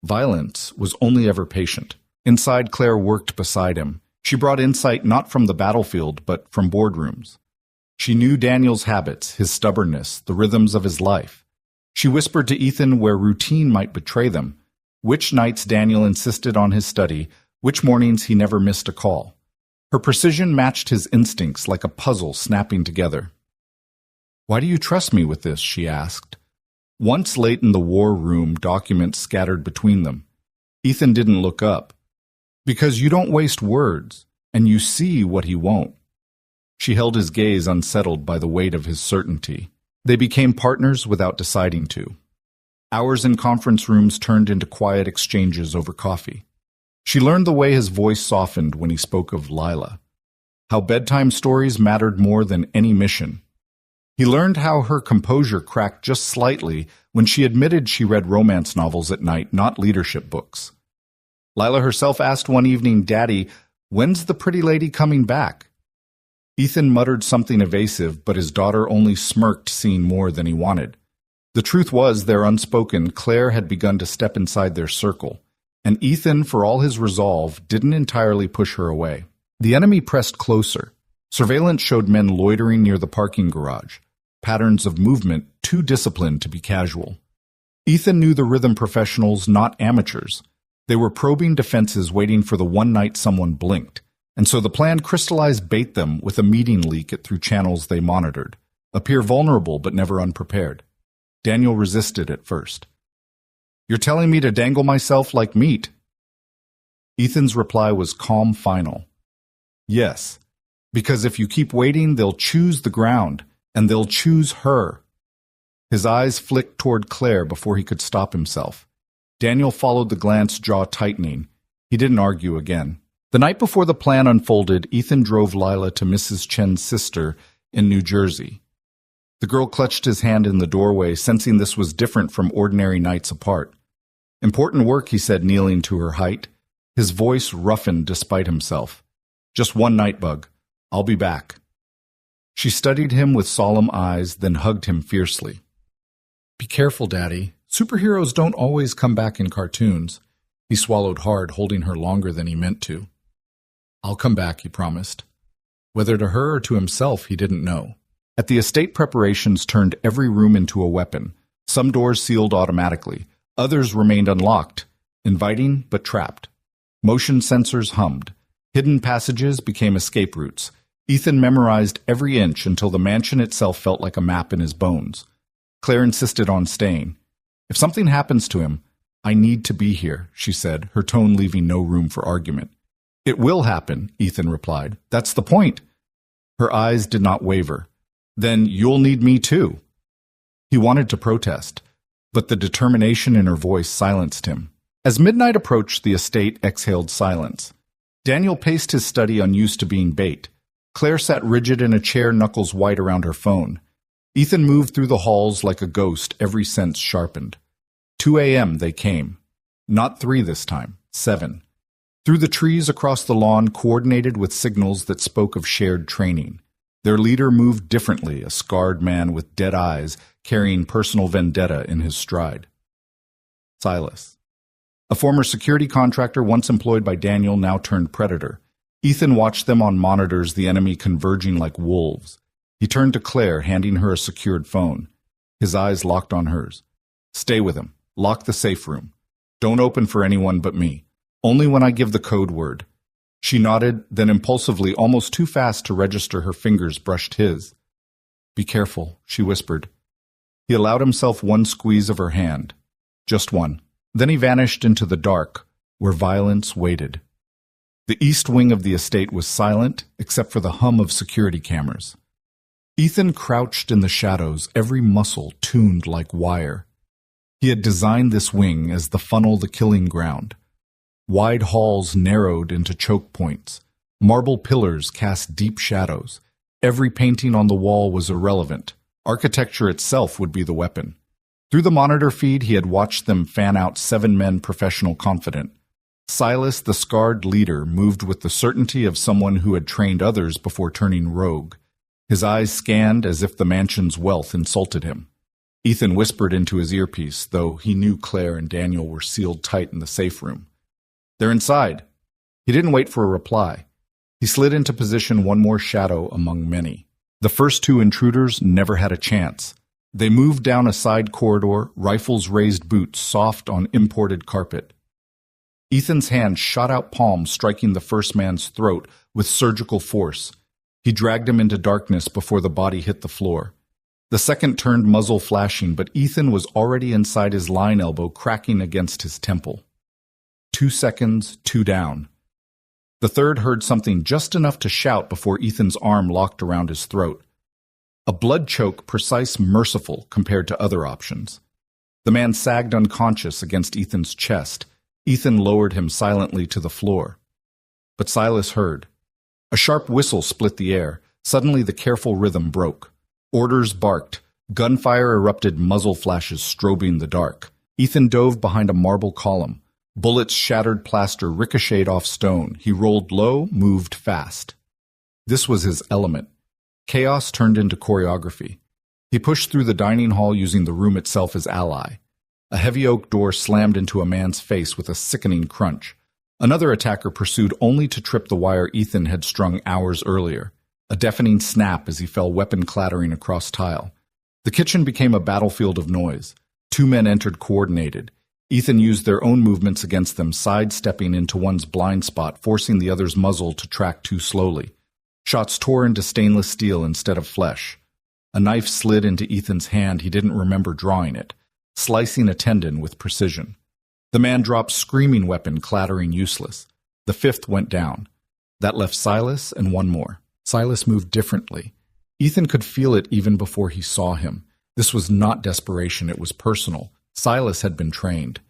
Violence was only ever patient. Inside, Claire worked beside him. She brought insight not from the battlefield, but from boardrooms. She knew Daniel's habits, his stubbornness, the rhythms of his life. She whispered to Ethan where routine might betray them, which nights Daniel insisted on his study, which mornings he never missed a call. Her precision matched his instincts like a puzzle snapping together. "Why do you trust me with this?" she asked. Once late in the war room, documents scattered between them. Ethan didn't look up. "Because you don't waste words, and you see what he won't." She held his gaze unsettled by the weight of his certainty. They became partners without deciding to. Hours in conference rooms turned into quiet exchanges over coffee. She learned the way his voice softened when he spoke of Lila, how bedtime stories mattered more than any mission. He learned how her composure cracked just slightly when she admitted she read romance novels at night, not leadership books. Lila herself asked one evening, "Daddy, when's the pretty lady coming back?" Ethan muttered something evasive, but his daughter only smirked, seeing more than he wanted. The truth was, there unspoken, Claire had begun to step inside their circle, and Ethan, for all his resolve, didn't entirely push her away. The enemy pressed closer. Surveillance showed men loitering near the parking garage, patterns of movement too disciplined to be casual. Ethan knew the rhythm professionals, not amateurs. They were probing defenses waiting for the one night someone blinked, and so the plan crystallized bait them with a meeting leak it through channels they monitored, appear vulnerable but never unprepared. Daniel resisted at first. "You're telling me to dangle myself like meat?" Ethan's reply was calm, final. "Yes, because if you keep waiting, they'll choose the ground, and they'll choose her." His eyes flicked toward Claire before he could stop himself. Daniel followed the glance, jaw tightening. He didn't argue again. The night before the plan unfolded, Ethan drove Lila to Mrs. Chen's sister in New Jersey. The girl clutched his hand in the doorway, sensing this was different from ordinary nights apart. "Important work," he said, kneeling to her height. His voice roughened despite himself. "Just one night bug. I'll be back." She studied him with solemn eyes, then hugged him fiercely. "Be careful, Daddy. Superheroes don't always come back in cartoons." He swallowed hard, holding her longer than he meant to. "I'll come back," he promised. Whether to her or to himself, he didn't know. At the estate, preparations turned every room into a weapon. Some doors sealed automatically. Others remained unlocked, inviting but trapped. Motion sensors hummed. Hidden passages became escape routes. Ethan memorized every inch until the mansion itself felt like a map in his bones. Claire insisted on staying. "If something happens to him, I need to be here," she said, her tone leaving no room for argument. "It will happen," Ethan replied. "That's the point." Her eyes did not waver. "Then you'll need me too." He wanted to protest, but the determination in her voice silenced him. As midnight approached, the estate exhaled silence. Daniel paced his study, unused to being bait. Claire sat rigid in a chair, knuckles white around her phone. Ethan moved through the halls like a ghost, every sense sharpened. 2 a.m. they came. Not 3 this time, 7. Through the trees across the lawn, coordinated with signals that spoke of shared training. Their leader moved differently, a scarred man with dead eyes, carrying personal vendetta in his stride. Silas. A former security contractor once employed by Daniel, now turned predator. Ethan watched them on monitors, the enemy converging like wolves. He turned to Claire, handing her a secured phone. His eyes locked on hers. "Stay with him. Lock the safe room. Don't open for anyone but me. Only when I give the code word." She nodded, then impulsively, almost too fast to register, her fingers brushed his. "Be careful," she whispered. He allowed himself one squeeze of her hand. Just one. Then he vanished into the dark, where violence waited. The east wing of the estate was silent, except for the hum of security cameras. Ethan crouched in the shadows, every muscle tuned like wire. He had designed this wing as the funnel, the killing ground. Wide halls narrowed into choke points. Marble pillars cast deep shadows. Every painting on the wall was irrelevant. Architecture itself would be the weapon. Through the monitor feed, he had watched them fan out 7 men professional confident. Silas, the scarred leader, moved with the certainty of someone who had trained others before turning rogue. His eyes scanned as if the mansion's wealth insulted him. Ethan whispered into his earpiece, though he knew Claire and Daniel were sealed tight in the safe room. "They're inside." He didn't wait for a reply. He slid into position, one more shadow among many. The first 2 intruders never had a chance. They moved down a side corridor, rifles raised boots soft on imported carpet. Ethan's hand shot out palm, striking the first man's throat with surgical force. He dragged him into darkness before the body hit the floor. The second turned, muzzle flashing, but Ethan was already inside his line elbow, cracking against his temple. 2 seconds, 2 down. The third heard something just enough to shout before Ethan's arm locked around his throat. A blood choke, precise, merciful compared to other options. The man sagged unconscious against Ethan's chest. Ethan lowered him silently to the floor. But Silas heard. A sharp whistle split the air. Suddenly the careful rhythm broke. Orders barked. Gunfire erupted, muzzle flashes strobing the dark. Ethan dove behind a marble column. Bullets shattered plaster, ricocheted off stone. He rolled low, moved fast. This was his element. Chaos turned into choreography. He pushed through the dining hall using the room itself as ally. A heavy oak door slammed into a man's face with a sickening crunch. Another attacker pursued only to trip the wire Ethan had strung hours earlier. A deafening snap as he fell, weapon clattering across tile. The kitchen became a battlefield of noise. 2 men entered coordinated. Ethan used their own movements against them, sidestepping into one's blind spot, forcing the other's muzzle to track too slowly. Shots tore into stainless steel instead of flesh. A knife slid into Ethan's hand. He didn't remember drawing it, slicing a tendon with precision. The man dropped, screaming, weapon clattering useless. The 5th went down. That left Silas and 1 more. Silas moved differently. Ethan could feel it even before he saw him. This was not desperation, it was personal. Silas had been trained.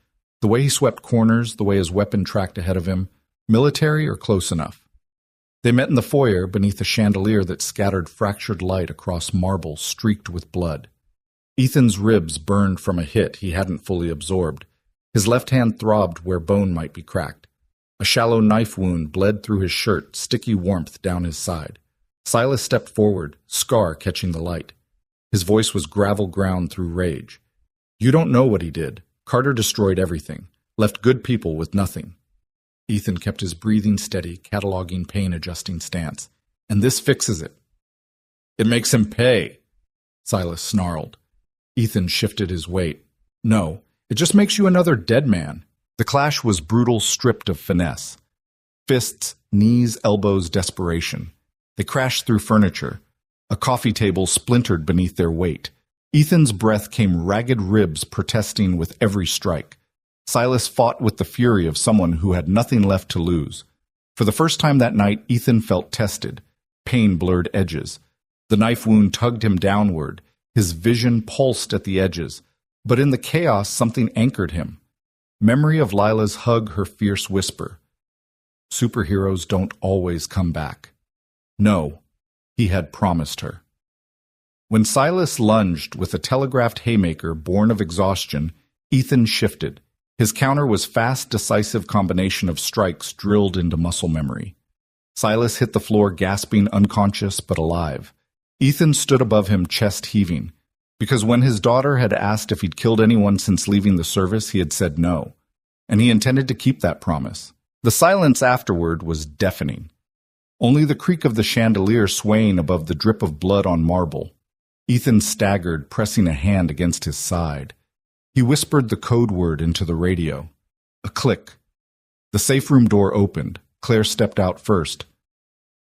The way he swept corners, the way his weapon tracked ahead of him, military or close enough. They met in the foyer beneath a chandelier that scattered fractured light across marble streaked with blood. Ethan's ribs burned from a hit he hadn't fully absorbed. His left hand throbbed where bone might be cracked. A shallow knife wound bled through his shirt, sticky warmth down his side. Silas stepped forward, scar catching the light. His voice was gravel ground through rage. "You don't know what he did. Carter destroyed everything, left good people with nothing." Ethan kept his breathing steady, cataloging pain-adjusting stance. "And this fixes it." "It makes him pay," Silas snarled. Ethan shifted his weight. "No, it just makes you another dead man." The clash was brutal, stripped of finesse. Fists, knees, elbows, desperation. They crashed through furniture. A coffee table splintered beneath their weight. Ethan's breath came ragged ribs protesting with every strike. Silas fought with the fury of someone who had nothing left to lose. For the first time that night, Ethan felt tested. Pain blurred edges. The knife wound tugged him downward. His vision pulsed at the edges. But in the chaos, something anchored him. Memory of Lila's hug, her fierce whisper. Superheroes don't always come back. No, he had promised her. When Silas lunged with a telegraphed haymaker born of exhaustion, Ethan shifted. His counter was fast, decisive combination of strikes drilled into muscle memory. Silas hit the floor, gasping, unconscious but alive. Ethan stood above him, chest heaving. Because when his daughter had asked if he'd killed anyone since leaving the service, he had said no. And he intended to keep that promise. The silence afterward was deafening. Only the creak of the chandelier swaying above the drip of blood on marble. Ethan staggered, pressing a hand against his side. He whispered the code word into the radio. A click. The safe room door opened. Claire stepped out first,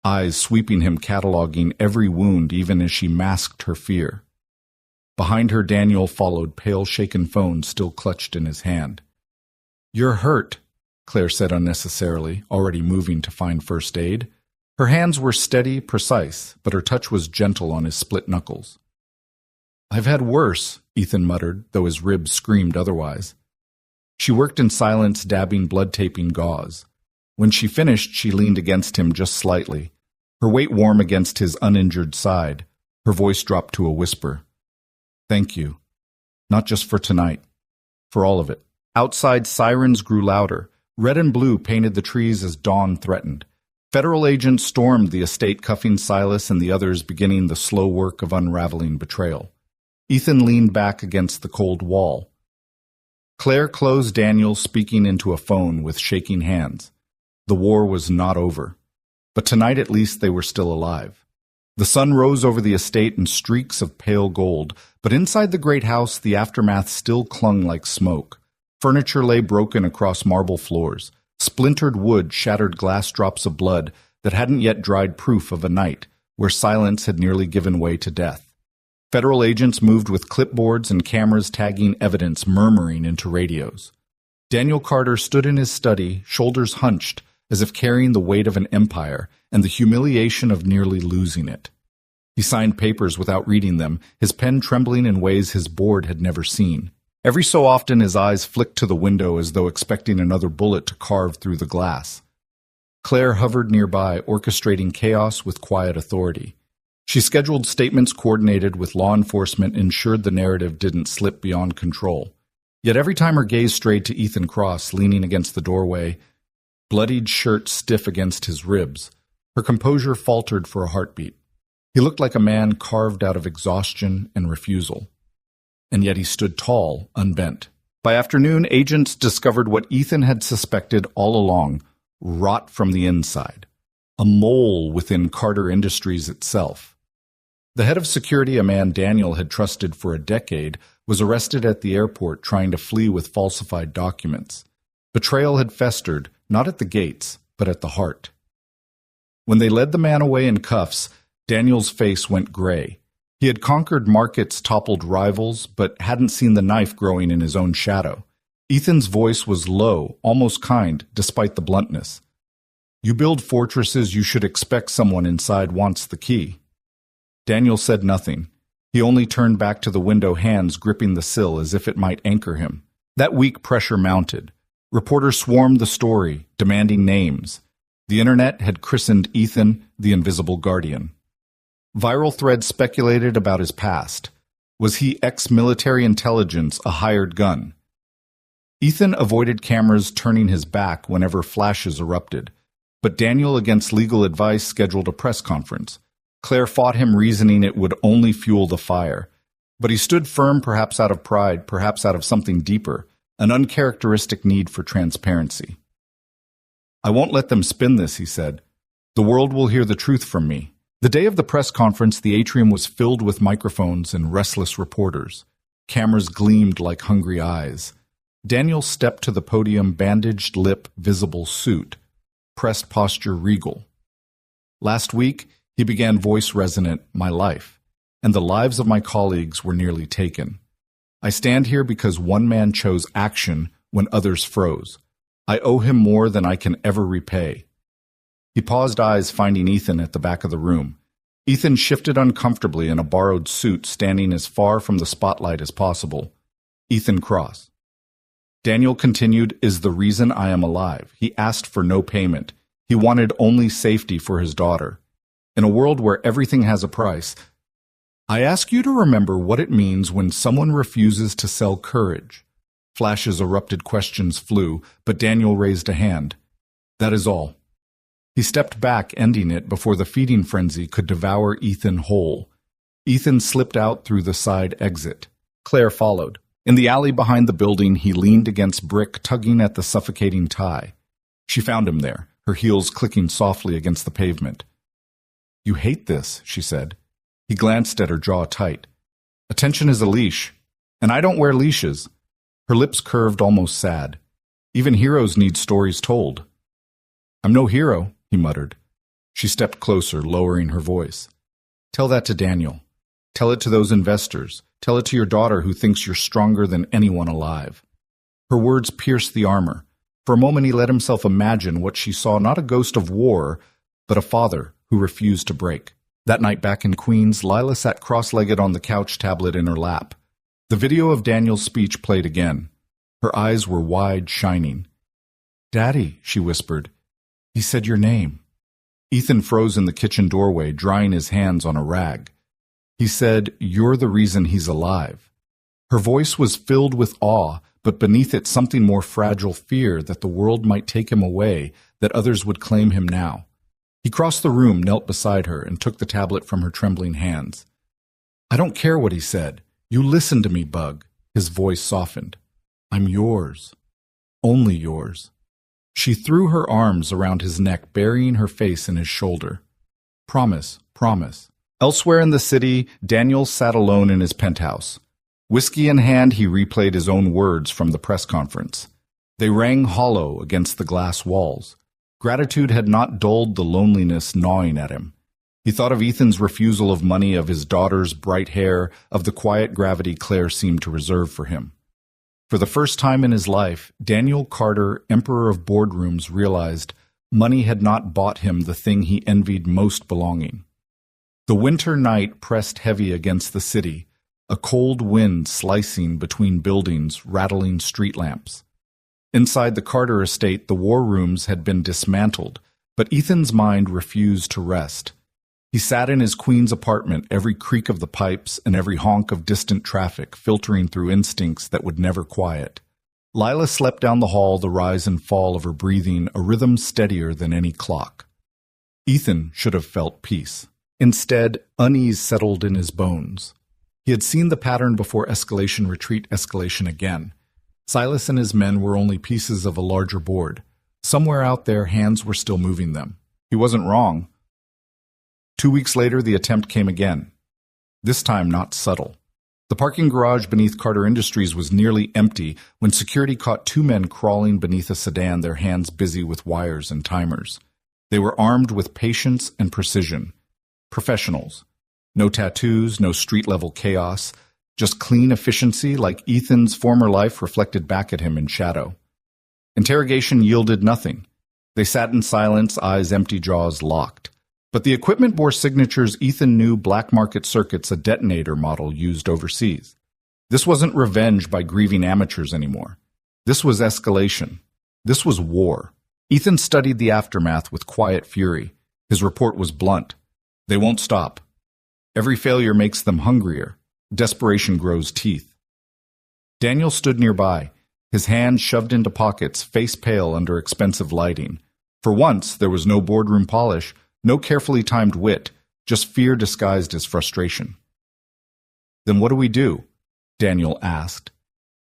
eyes sweeping him, cataloging every wound even as she masked her fear. Behind her, Daniel followed, pale, shaken phone still clutched in his hand. "You're hurt," Claire said unnecessarily, already moving to find first aid. Her hands were steady, precise, but her touch was gentle on his split knuckles. "I've had worse," Ethan muttered, though his ribs screamed otherwise. She worked in silence, dabbing blood-taping gauze. When she finished, she leaned against him just slightly, her weight warm against his uninjured side. Her voice dropped to a whisper. "Thank you." Not just for tonight. For all of it. Outside, sirens grew louder. Red and blue painted the trees as dawn threatened. Federal agents stormed the estate, cuffing Silas and the others, beginning the slow work of unraveling betrayal. Ethan leaned back against the cold wall. Claire closed Daniel, speaking into a phone with shaking hands. The war was not over. But tonight at least they were still alive. The sun rose over the estate in streaks of pale gold, but inside the great house the aftermath still clung like smoke. Furniture lay broken across marble floors. Splintered wood shattered glass drops of blood that hadn't yet dried, proof of a night where silence had nearly given way to death. Federal agents moved with clipboards and cameras tagging evidence, murmuring into radios. Daniel Carter stood in his study, shoulders hunched, as if carrying the weight of an empire and the humiliation of nearly losing it. He signed papers without reading them, his pen trembling in ways his board had never seen. Every so often his eyes flicked to the window as though expecting another bullet to carve through the glass. Claire hovered nearby, orchestrating chaos with quiet authority. She scheduled statements coordinated with law enforcement, ensured the narrative didn't slip beyond control. Yet every time her gaze strayed to Ethan Cross, leaning against the doorway, bloodied shirt stiff against his ribs, her composure faltered for a heartbeat. He looked like a man carved out of exhaustion and refusal. And yet he stood tall, unbent. By afternoon, agents discovered what Ethan had suspected all along: rot from the inside. A mole within Carter Industries itself. The head of security, a man Daniel had trusted for a decade, was arrested at the airport trying to flee with falsified documents. Betrayal had festered, not at the gates, but at the heart. When they led the man away in cuffs, Daniel's face went gray. He had conquered markets, toppled rivals, but hadn't seen the knife growing in his own shadow. Ethan's voice was low, almost kind, despite the bluntness. You build fortresses, you should expect someone inside wants the key. Daniel said nothing. He only turned back to the window, hands gripping the sill as if it might anchor him. That weak pressure mounted. Reporters swarmed the story, demanding names. The internet had christened Ethan the Invisible Guardian. Viral threads speculated about his past. Was he ex-military intelligence, a hired gun? Ethan avoided cameras, turning his back whenever flashes erupted. But Daniel, against legal advice, scheduled a press conference. Claire fought him, reasoning it would only fuel the fire. But he stood firm, perhaps out of pride, perhaps out of something deeper, an uncharacteristic need for transparency. I won't let them spin this, he said. The world will hear the truth from me. The day of the press conference, the atrium was filled with microphones and restless reporters. Cameras gleamed like hungry eyes. Daniel stepped to the podium, bandaged lip, visible suit, pressed posture regal. Last week, he began, voice resonant, my life, and the lives of my colleagues were nearly taken. I stand here because one man chose action when others froze. I owe him more than I can ever repay. He paused, eyes finding Ethan at the back of the room. Ethan shifted uncomfortably in a borrowed suit, standing as far from the spotlight as possible. Ethan Cross. Daniel continued, is the reason I am alive. He asked for no payment. He wanted only safety for his daughter. In a world where everything has a price, I ask you to remember what it means when someone refuses to sell courage. Flashes erupted, questions flew, but Daniel raised a hand. That is all. He stepped back, ending it before the feeding frenzy could devour Ethan whole. Ethan slipped out through the side exit. Claire followed. In the alley behind the building, he leaned against brick, tugging at the suffocating tie. She found him there, her heels clicking softly against the pavement. You hate this, she said. He glanced at her jaw tight. Attention is a leash, and I don't wear leashes. Her lips curved, almost sad. Even heroes need stories told. I'm no hero, he muttered. She stepped closer, lowering her voice. Tell that to Daniel. Tell it to those investors. Tell it to your daughter who thinks you're stronger than anyone alive. Her words pierced the armor. For a moment he let himself imagine what she saw, not a ghost of war, but a father who refused to break. That night back in Queens, Lila sat cross-legged on the couch, tablet in her lap. The video of Daniel's speech played again. Her eyes were wide, shining. Daddy, she whispered. He said your name. Ethan froze in the kitchen doorway, drying his hands on a rag. He said, you're the reason he's alive. Her voice was filled with awe, but beneath it something more fragile, fear that the world might take him away, that others would claim him now. He crossed the room, knelt beside her, and took the tablet from her trembling hands. "I don't care what he said. You listen to me, Bug." His voice softened. "I'm yours. Only yours." She threw her arms around his neck, burying her face in his shoulder. "Promise, promise." Elsewhere in the city, Daniel sat alone in his penthouse. Whiskey in hand, he replayed his own words from the press conference. They rang hollow against the glass walls. Gratitude had not dulled the loneliness gnawing at him. He thought of Ethan's refusal of money, of his daughter's bright hair, of the quiet gravity Claire seemed to reserve for him. For the first time in his life, Daniel Carter, emperor of boardrooms, realized money had not bought him the thing he envied most: belonging. The winter night pressed heavy against the city, a cold wind slicing between buildings, rattling street lamps. Inside the Carter estate, the war rooms had been dismantled, but Ethan's mind refused to rest. He sat in his queen's apartment, every creak of the pipes and every honk of distant traffic filtering through instincts that would never quiet. Lila slept down the hall, the rise and fall of her breathing, a rhythm steadier than any clock. Ethan should have felt peace. Instead, unease settled in his bones. He had seen the pattern before: escalation, retreat, escalation again. Silas and his men were only pieces of a larger board. Somewhere out there, hands were still moving them. He wasn't wrong. 2 weeks later, the attempt came again. This time, not subtle. The parking garage beneath Carter Industries was nearly empty when security caught 2 men crawling beneath a sedan, their hands busy with wires and timers. They were armed with patience and precision. Professionals. No tattoos, no street-level chaos, just clean efficiency like Ethan's former life reflected back at him in shadow. Interrogation yielded nothing. They sat in silence, eyes empty, jaws locked. But the equipment bore signatures Ethan knew: black market circuits, a detonator model used overseas. This wasn't revenge by grieving amateurs anymore. This was escalation. This was war. Ethan studied the aftermath with quiet fury. His report was blunt. They won't stop. Every failure makes them hungrier. Desperation grows teeth. Daniel stood nearby, his hands shoved into pockets, face pale under expensive lighting. For once, there was no boardroom polish, no carefully timed wit, just fear disguised as frustration. "Then what do we do?" Daniel asked.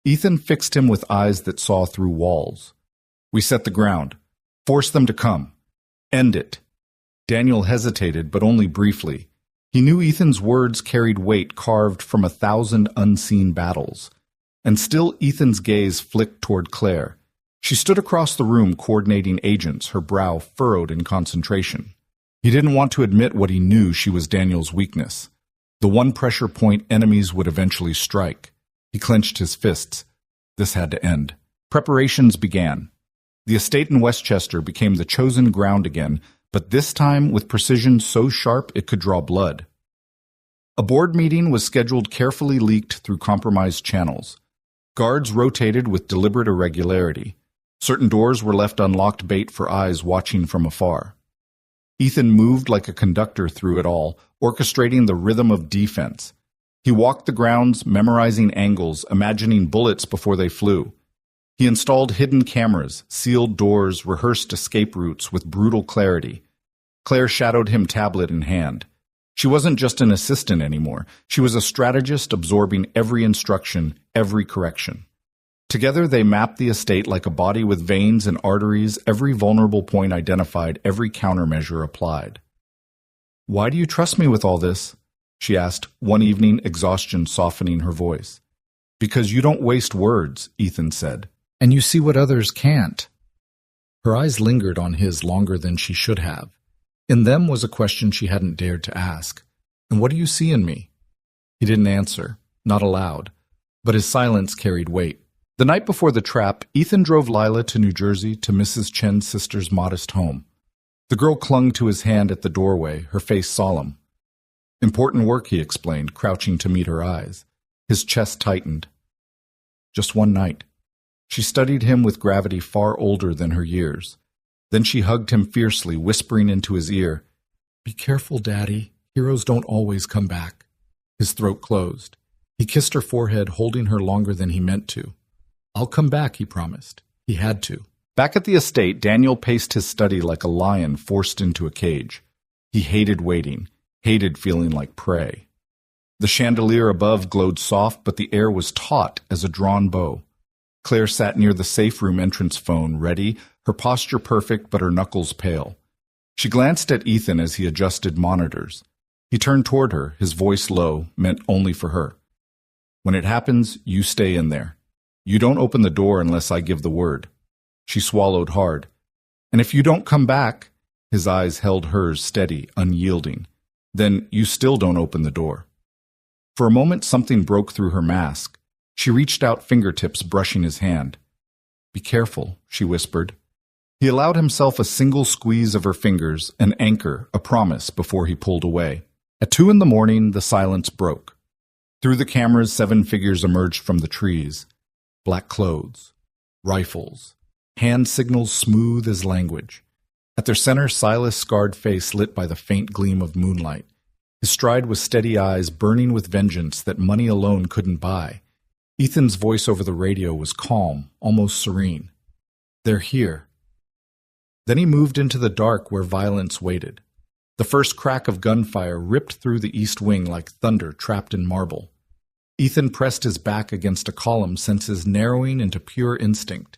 Ethan fixed him with eyes that saw through walls. "We set the ground. Force them to come. End it." Daniel hesitated, but only briefly. He knew Ethan's words carried weight carved from 1,000 unseen battles. And still Ethan's gaze flicked toward Claire. She stood across the room coordinating agents, her brow furrowed in concentration. He didn't want to admit what he knew she was Daniel's weakness. The one pressure point enemies would eventually strike. He clenched his fists. This had to end. Preparations began. The estate in Westchester became the chosen ground again, but this time with precision so sharp it could draw blood. A board meeting was scheduled, carefully leaked through compromised channels. Guards rotated with deliberate irregularity. Certain doors were left unlocked, bait for eyes watching from afar. Ethan moved like a conductor through it all, orchestrating the rhythm of defense. He walked the grounds, memorizing angles, imagining bullets before they flew. He installed hidden cameras, sealed doors, rehearsed escape routes with brutal clarity. Claire shadowed him, tablet in hand. She wasn't just an assistant anymore. She was a strategist, absorbing every instruction, every correction. Together they mapped the estate like a body with veins and arteries, every vulnerable point identified, every countermeasure applied. "Why do you trust me with all this?" she asked, one evening, exhaustion softening her voice. "Because you don't waste words," Ethan said. "And you see what others can't." Her eyes lingered on his longer than she should have. In them was a question she hadn't dared to ask. "And what do you see in me?" He didn't answer, not aloud, but his silence carried weight. The night before the trap, Ethan drove Lila to New Jersey, to Mrs. Chen's sister's modest home. The girl clung to his hand at the doorway, her face solemn. "Important work," he explained, crouching to meet her eyes. His chest tightened. "Just one night." She studied him with gravity far older than her years. Then she hugged him fiercely, whispering into his ear, "Be careful, Daddy. Heroes don't always come back." His throat closed. He kissed her forehead, holding her longer than he meant to. "I'll come back," he promised. He had to. Back at the estate, Daniel paced his study like a lion forced into a cage. He hated waiting, hated feeling like prey. The chandelier above glowed soft, but the air was taut as a drawn bow. Claire sat near the safe room entrance phone, ready, her posture perfect but her knuckles pale. She glanced at Ethan as he adjusted monitors. He turned toward her, his voice low, meant only for her. "When it happens, you stay in there. You don't open the door unless I give the word." She swallowed hard. "And if you don't come back," his eyes held hers steady, unyielding, "then you still don't open the door." For a moment something broke through her mask. She reached out, fingertips brushing his hand. "Be careful," she whispered. He allowed himself a single squeeze of her fingers, an anchor, a promise, before he pulled away. At 2 a.m, the silence broke. Through the cameras, 7 figures emerged from the trees. Black clothes, rifles, hand signals smooth as language. At their center, Silas' scarred face lit by the faint gleam of moonlight. His stride was steady eyes burning with vengeance that money alone couldn't buy. Ethan's voice over the radio was calm, almost serene. "They're here." Then he moved into the dark where violence waited. The first crack of gunfire ripped through the east wing like thunder trapped in marble. Ethan pressed his back against a column, senses narrowing into pure instinct.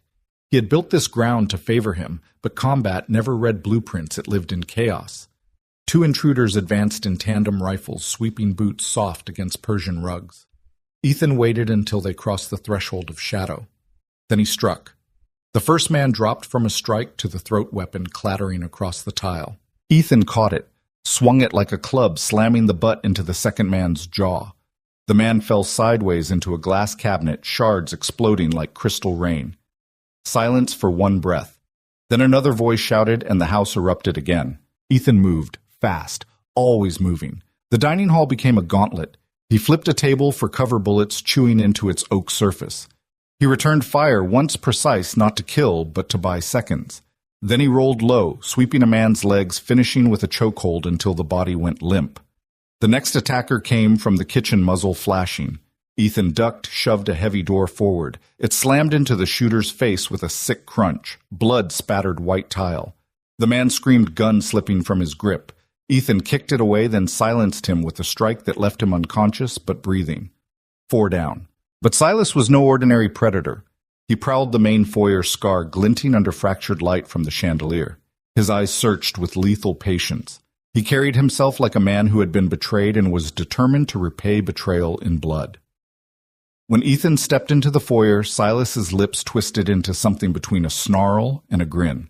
He had built this ground to favor him, but combat never read blueprints, it lived in chaos. 2 intruders advanced in tandem rifles, sweeping boots soft against Persian rugs. Ethan waited until they crossed the threshold of shadow. Then he struck. The first man dropped from a strike to the throat weapon clattering across the tile. Ethan caught it, swung it like a club, slamming the butt into the second man's jaw. The man fell sideways into a glass cabinet, shards exploding like crystal rain. Silence for 1 breath. Then another voice shouted, and the house erupted again. Ethan moved, fast, always moving. The dining hall became a gauntlet. He flipped a table for cover bullets chewing into its oak surface. He returned fire, once precise, not to kill, but to buy seconds. Then he rolled low, sweeping a man's legs, finishing with a chokehold until the body went limp. The next attacker came from the kitchen, muzzle flashing. Ethan ducked, shoved a heavy door forward. It slammed into the shooter's face with a sick crunch. Blood spattered white tile. The man screamed, gun slipping from his grip. Ethan kicked it away, then silenced him with a strike that left him unconscious but breathing. 4 down. But Silas was no ordinary predator. He prowled the main foyer, scar glinting under fractured light from the chandelier. His eyes searched with lethal patience. He carried himself like a man who had been betrayed and was determined to repay betrayal in blood. When Ethan stepped into the foyer, Silas's lips twisted into something between a snarl and a grin.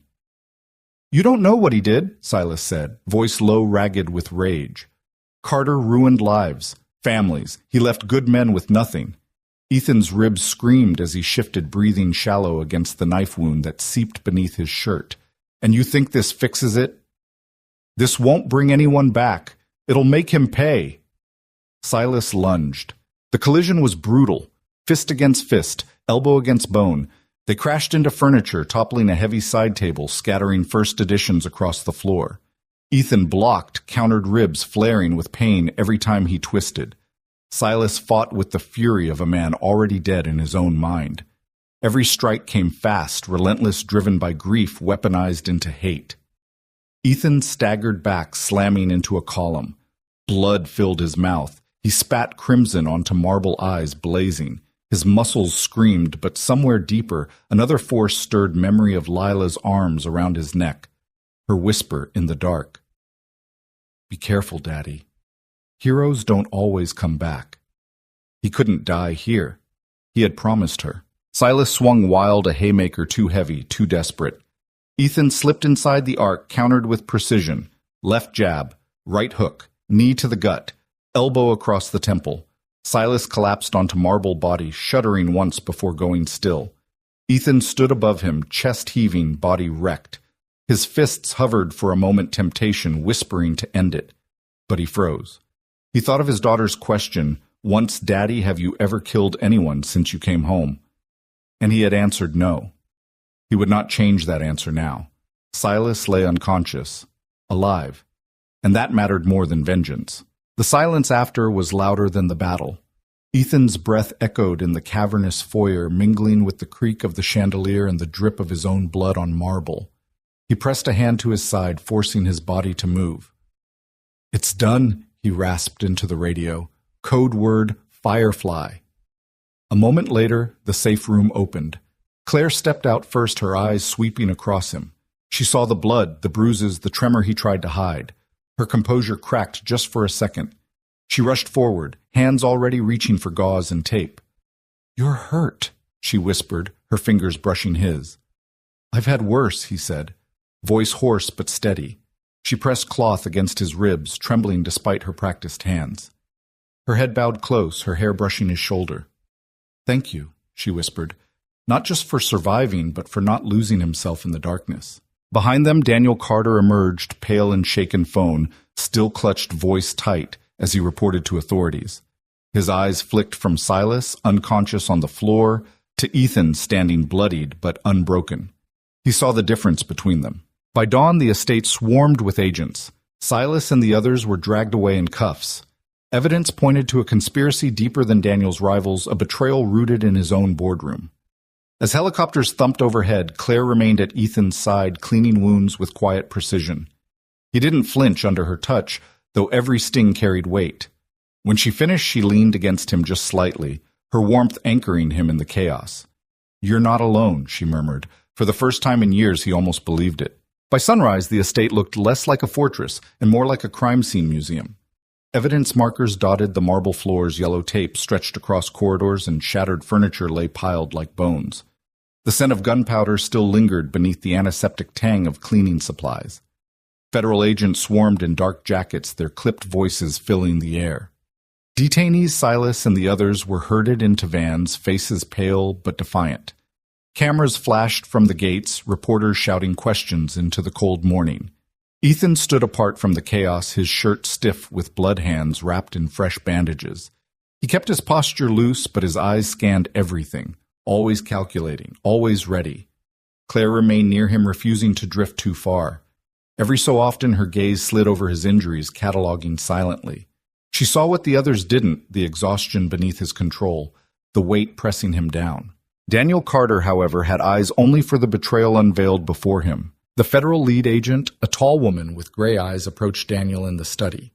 "You don't know what he did," Silas said, voice low, ragged with rage. "Carter ruined lives, families. He left good men with nothing." Ethan's ribs screamed as he shifted, breathing shallow against the knife wound that seeped beneath his shirt. "And you think this fixes it? This won't bring anyone back. It'll make him pay." Silas lunged. The collision was brutal. Fist against fist, elbow against bone. They crashed into furniture, toppling a heavy side table, scattering first editions across the floor. Ethan blocked, countered, ribs flaring with pain every time he twisted. Silas fought with the fury of a man already dead in his own mind. Every strike came fast, relentless, driven by grief weaponized into hate. Ethan staggered back, slamming into a column. Blood filled his mouth. He spat crimson onto marble eyes blazing. His muscles screamed, but somewhere deeper, another force stirred memory of Lila's arms around his neck. Her whisper in the dark. "Be careful, Daddy. Heroes don't always come back." He couldn't die here. He had promised her. Silas swung wild, a haymaker too heavy, too desperate. Ethan slipped inside the arc, countered with precision. Left jab, right hook, knee to the gut, elbow across the temple. Silas collapsed onto marble body, shuddering once before going still. Ethan stood above him, chest heaving, body wrecked. His fists hovered for a moment, temptation, whispering to end it. But he froze. He thought of his daughter's question, "Once, Daddy, have you ever killed anyone since you came home?" And he had answered no. He would not change that answer now. Silas lay unconscious, alive, and that mattered more than vengeance. The silence after was louder than the battle. Ethan's breath echoed in the cavernous foyer, mingling with the creak of the chandelier and the drip of his own blood on marble. He pressed a hand to his side, forcing his body to move. "It's done," he rasped into the radio. Code word, Firefly. A moment later, the safe room opened. Claire stepped out first, her eyes sweeping across him. She saw the blood, the bruises, the tremor he tried to hide. Her composure cracked just for a second. She rushed forward, hands already reaching for gauze and tape. "You're hurt," she whispered, her fingers brushing his. "I've had worse," he said, voice hoarse but steady. She pressed cloth against his ribs, trembling despite her practiced hands. Her head bowed close, her hair brushing his shoulder. "Thank you," she whispered, not just for surviving, but for not losing himself in the darkness. Behind them, Daniel Carter emerged, pale and shaken phone, still clutched voice tight, as he reported to authorities. His eyes flicked from Silas, unconscious on the floor, to Ethan standing bloodied but unbroken. He saw the difference between them. By dawn, the estate swarmed with agents. Silas and the others were dragged away in cuffs. Evidence pointed to a conspiracy deeper than Daniel's rivals, a betrayal rooted in his own boardroom. As helicopters thumped overhead, Claire remained at Ethan's side, cleaning wounds with quiet precision. He didn't flinch under her touch, though every sting carried weight. When she finished, she leaned against him just slightly, her warmth anchoring him in the chaos. "You're not alone," she murmured. For the first time in years, he almost believed it. By sunrise, the estate looked less like a fortress and more like a crime scene museum. Evidence markers dotted the marble floors, yellow tape stretched across corridors, and shattered furniture lay piled like bones. The scent of gunpowder still lingered beneath the antiseptic tang of cleaning supplies. Federal agents swarmed in dark jackets, their clipped voices filling the air. Detainees Silas and the others were herded into vans, faces pale but defiant. Cameras flashed from the gates, reporters shouting questions into the cold morning. Ethan stood apart from the chaos, his shirt stiff with blood hands wrapped in fresh bandages. He kept his posture loose, but his eyes scanned everything, always calculating, always ready. Claire remained near him, refusing to drift too far. Every so often, her gaze slid over his injuries, cataloging silently. She saw what the others didn't, the exhaustion beneath his control, the weight pressing him down. Daniel Carter, however, had eyes only for the betrayal unveiled before him. The federal lead agent, a tall woman with gray eyes, approached Daniel in the study.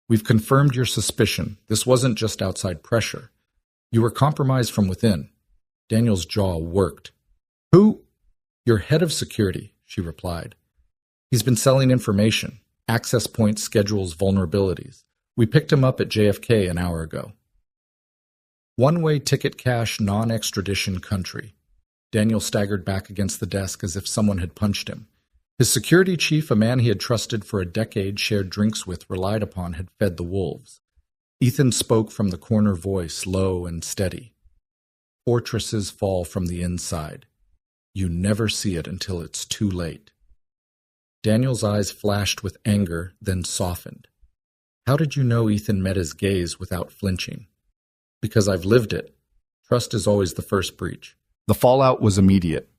"We've confirmed your suspicion. This wasn't just outside pressure. You were compromised from within." Daniel's jaw worked. "Who?" "Your head of security," she replied. "He's been selling information, access points, schedules, vulnerabilities. We picked him up at JFK an hour ago." One-way ticket cash, non-extradition country. Daniel staggered back against the desk as if someone had punched him. His security chief, a man he had trusted for a decade, shared drinks with, relied upon, had fed the wolves. Ethan spoke from the corner voice, low and steady. "Fortresses fall from the inside. You never see it until it's too late." Daniel's eyes flashed with anger, then softened. "How did you know?" Ethan met his gaze without flinching. "Because I've lived it. Trust is always the first breach." The fallout was immediate.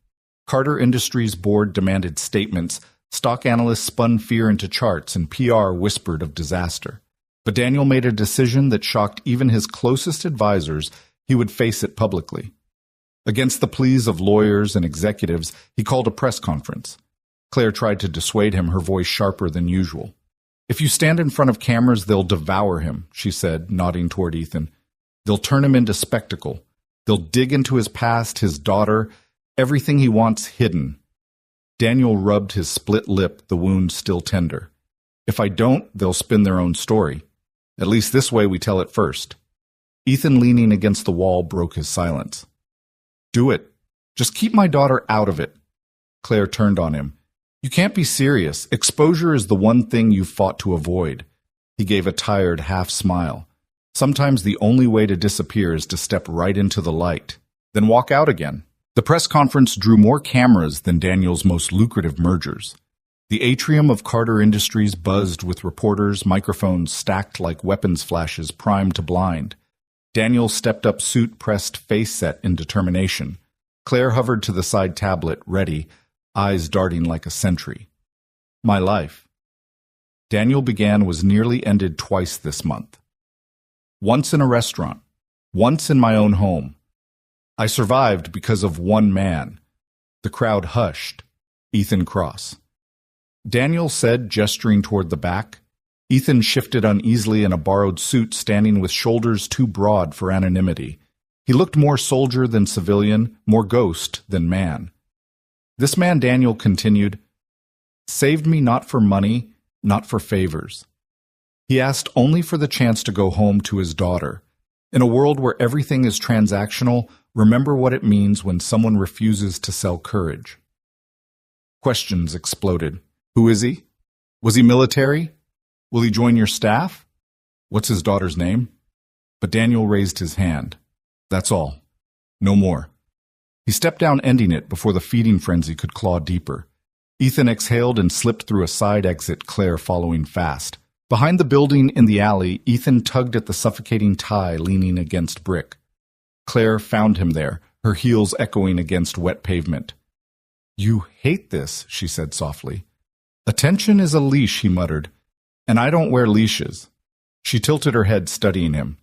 Carter Industries' board demanded statements, stock analysts spun fear into charts, and PR whispered of disaster. But Daniel made a decision that shocked even his closest advisors. He would face it publicly. Against the pleas of lawyers and executives, he called a press conference. Claire tried to dissuade him, her voice sharper than usual. "If you stand in front of cameras, they'll devour him," she said, nodding toward Ethan. "They'll turn him into spectacle. They'll dig into his past, his daughter, everything he wants hidden." Daniel rubbed his split lip, the wound still tender. "If I don't, they'll spin their own story. At least this way we tell it first." Ethan, leaning against the wall, broke his silence. "Do it. Just keep my daughter out of it." Claire turned on him. "You can't be serious. Exposure is the one thing you've fought to avoid." He gave a tired half smile. "Sometimes the only way to disappear is to step right into the light, then walk out again." The press conference drew more cameras than Daniel's most lucrative mergers. The atrium of Carter Industries buzzed with reporters, microphones stacked like weapons flashes primed to blind. Daniel stepped up, suit pressed, face set in determination. Claire hovered to the side tablet, ready, eyes darting like a sentry. "My life." Daniel began was nearly ended twice this month. Once in a restaurant. Once in my own home. I survived because of one man. The crowd hushed. Ethan Cross. Daniel said, gesturing toward the back. Ethan shifted uneasily in a borrowed suit, standing with shoulders too broad for anonymity. He looked more soldier than civilian, more ghost than man. This man, Daniel continued, saved me not for money, not for favors. He asked only for the chance to go home to his daughter. In a world where everything is transactional, remember what it means when someone refuses to sell courage. Questions exploded. Who is he? Was he military? Will he join your staff? What's his daughter's name? But Daniel raised his hand. That's all. No more. He stepped down, ending it before the feeding frenzy could claw deeper. Ethan exhaled and slipped through a side exit, Claire following fast. Behind the building in the alley, Ethan tugged at the suffocating tie leaning against brick. Claire found him there, her heels echoing against wet pavement. You hate this, she said softly. Attention is a leash, he muttered, and I don't wear leashes. She tilted her head, studying him.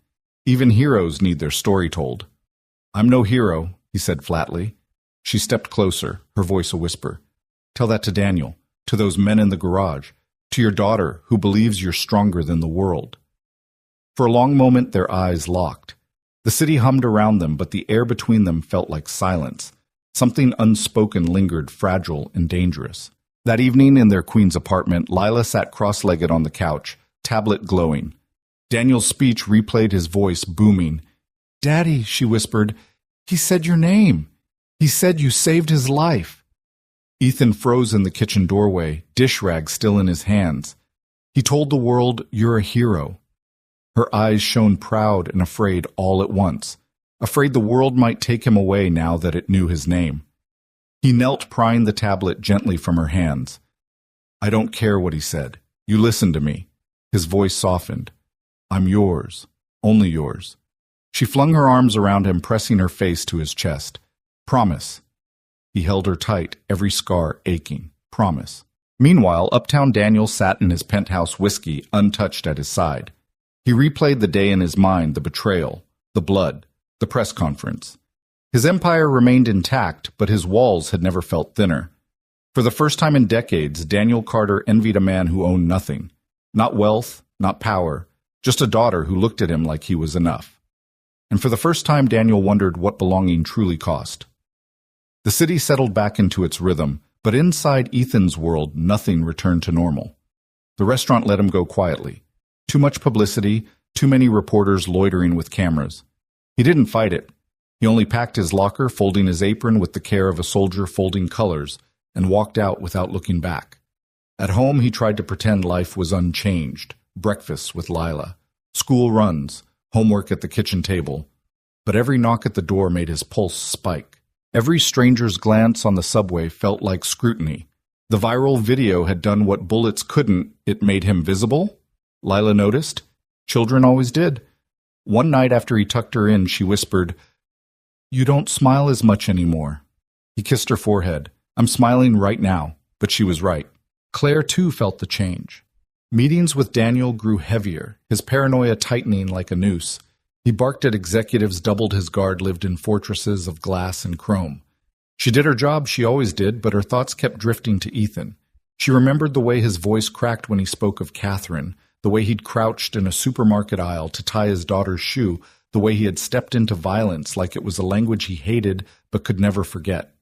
Even heroes need their story told. I'm no hero, he said flatly. She stepped closer, her voice a whisper. Tell that to Daniel, to those men in the garage, to your daughter who believes you're stronger than the world. For a long moment their eyes locked. The city hummed around them, but the air between them felt like silence. Something unspoken lingered, fragile and dangerous. That evening in their queen's apartment, Lila sat cross-legged on the couch, tablet glowing. Daniel's speech replayed, his voice booming. Daddy, she whispered, he said your name. He said you saved his life. Ethan froze in the kitchen doorway, dish rag still in his hands. He told the world, you're a hero. Her eyes shone proud and afraid all at once, afraid the world might take him away now that it knew his name. He knelt, prying the tablet gently from her hands. I don't care what he said. You listen to me. His voice softened. I'm yours, only yours. She flung her arms around him, pressing her face to his chest. Promise. He held her tight, every scar aching. Promise. Meanwhile, uptown Daniel sat in his penthouse, whiskey untouched at his side. He replayed the day in his mind, the betrayal, the blood, the press conference. His empire remained intact, but his walls had never felt thinner. For the first time in decades, Daniel Carter envied a man who owned nothing. Not wealth, not power, just a daughter who looked at him like he was enough. And for the first time, Daniel wondered what belonging truly cost. The city settled back into its rhythm, but inside Ethan's world, nothing returned to normal. The restaurant let him go quietly. Too much publicity, too many reporters loitering with cameras. He didn't fight it. He only packed his locker, folding his apron with the care of a soldier folding colors, and walked out without looking back. At home, he tried to pretend life was unchanged. Breakfasts with Lila, school runs, homework at the kitchen table. But every knock at the door made his pulse spike. Every stranger's glance on the subway felt like scrutiny. The viral video had done what bullets couldn't. It made him visible. Lila noticed. Children always did. One night after he tucked her in, she whispered, You don't smile as much anymore. He kissed her forehead. I'm smiling right now. But she was right. Claire, too, felt the change. Meetings with Daniel grew heavier, his paranoia tightening like a noose. He barked at executives, doubled his guard, lived in fortresses of glass and chrome. She did her job, she always did, but her thoughts kept drifting to Ethan. She remembered the way his voice cracked when he spoke of Catherine, the way he'd crouched in a supermarket aisle to tie his daughter's shoe, the way he had stepped into violence like it was a language he hated but could never forget.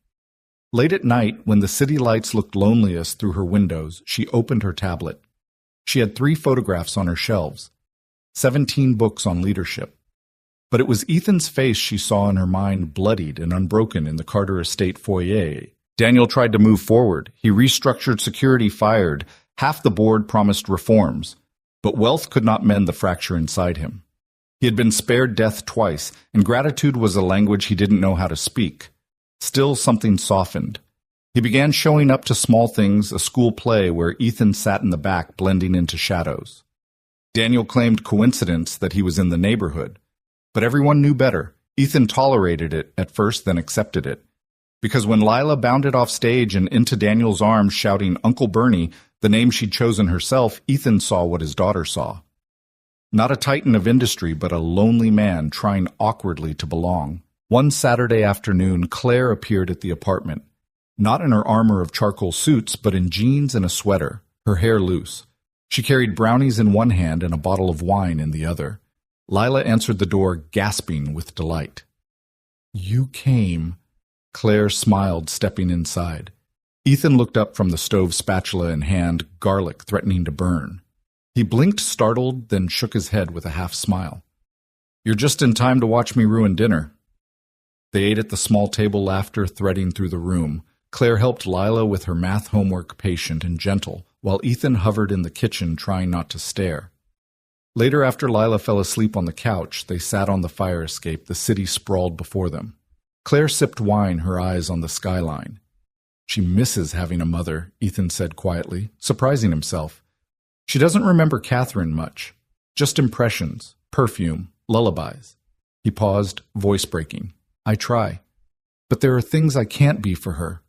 Late at night, when the city lights looked loneliest through her windows, she opened her tablet. She had 3 photographs on her shelves, 17 books on leadership. But it was Ethan's face she saw in her mind, bloodied and unbroken in the Carter estate foyer. Daniel tried to move forward. He restructured security, fired. Half the board promised reforms. But wealth could not mend the fracture inside him. He had been spared death twice, and gratitude was a language he didn't know how to speak. Still, something softened. He began showing up to small things, a school play where Ethan sat in the back, blending into shadows. Daniel claimed coincidence that he was in the neighborhood. But everyone knew better. Ethan tolerated it at first, then accepted it. Because when Lila bounded off stage and into Daniel's arms shouting Uncle Bernie, the name she'd chosen herself, Ethan saw what his daughter saw. Not a titan of industry, but a lonely man trying awkwardly to belong. One Saturday afternoon, Claire appeared at the apartment, not in her armor of charcoal suits, but in jeans and a sweater, her hair loose. She carried brownies in one hand and a bottle of wine in the other. Lila answered the door, gasping with delight. "You came." Claire smiled, stepping inside. Ethan looked up from the stove, spatula in hand, garlic threatening to burn. He blinked, startled, then shook his head with a half smile. "You're just in time to watch me ruin dinner." They ate at the small table, laughter threading through the room. Claire helped Lila with her math homework, patient and gentle, while Ethan hovered in the kitchen, trying not to stare. Later, after Lila fell asleep on the couch, they sat on the fire escape, the city sprawled before them. Claire sipped wine, her eyes on the skyline. "She misses having a mother," Ethan said quietly, surprising himself. "She doesn't remember Catherine much, just impressions, perfume, lullabies." He paused, voice breaking. "I try, but there are things I can't be for her."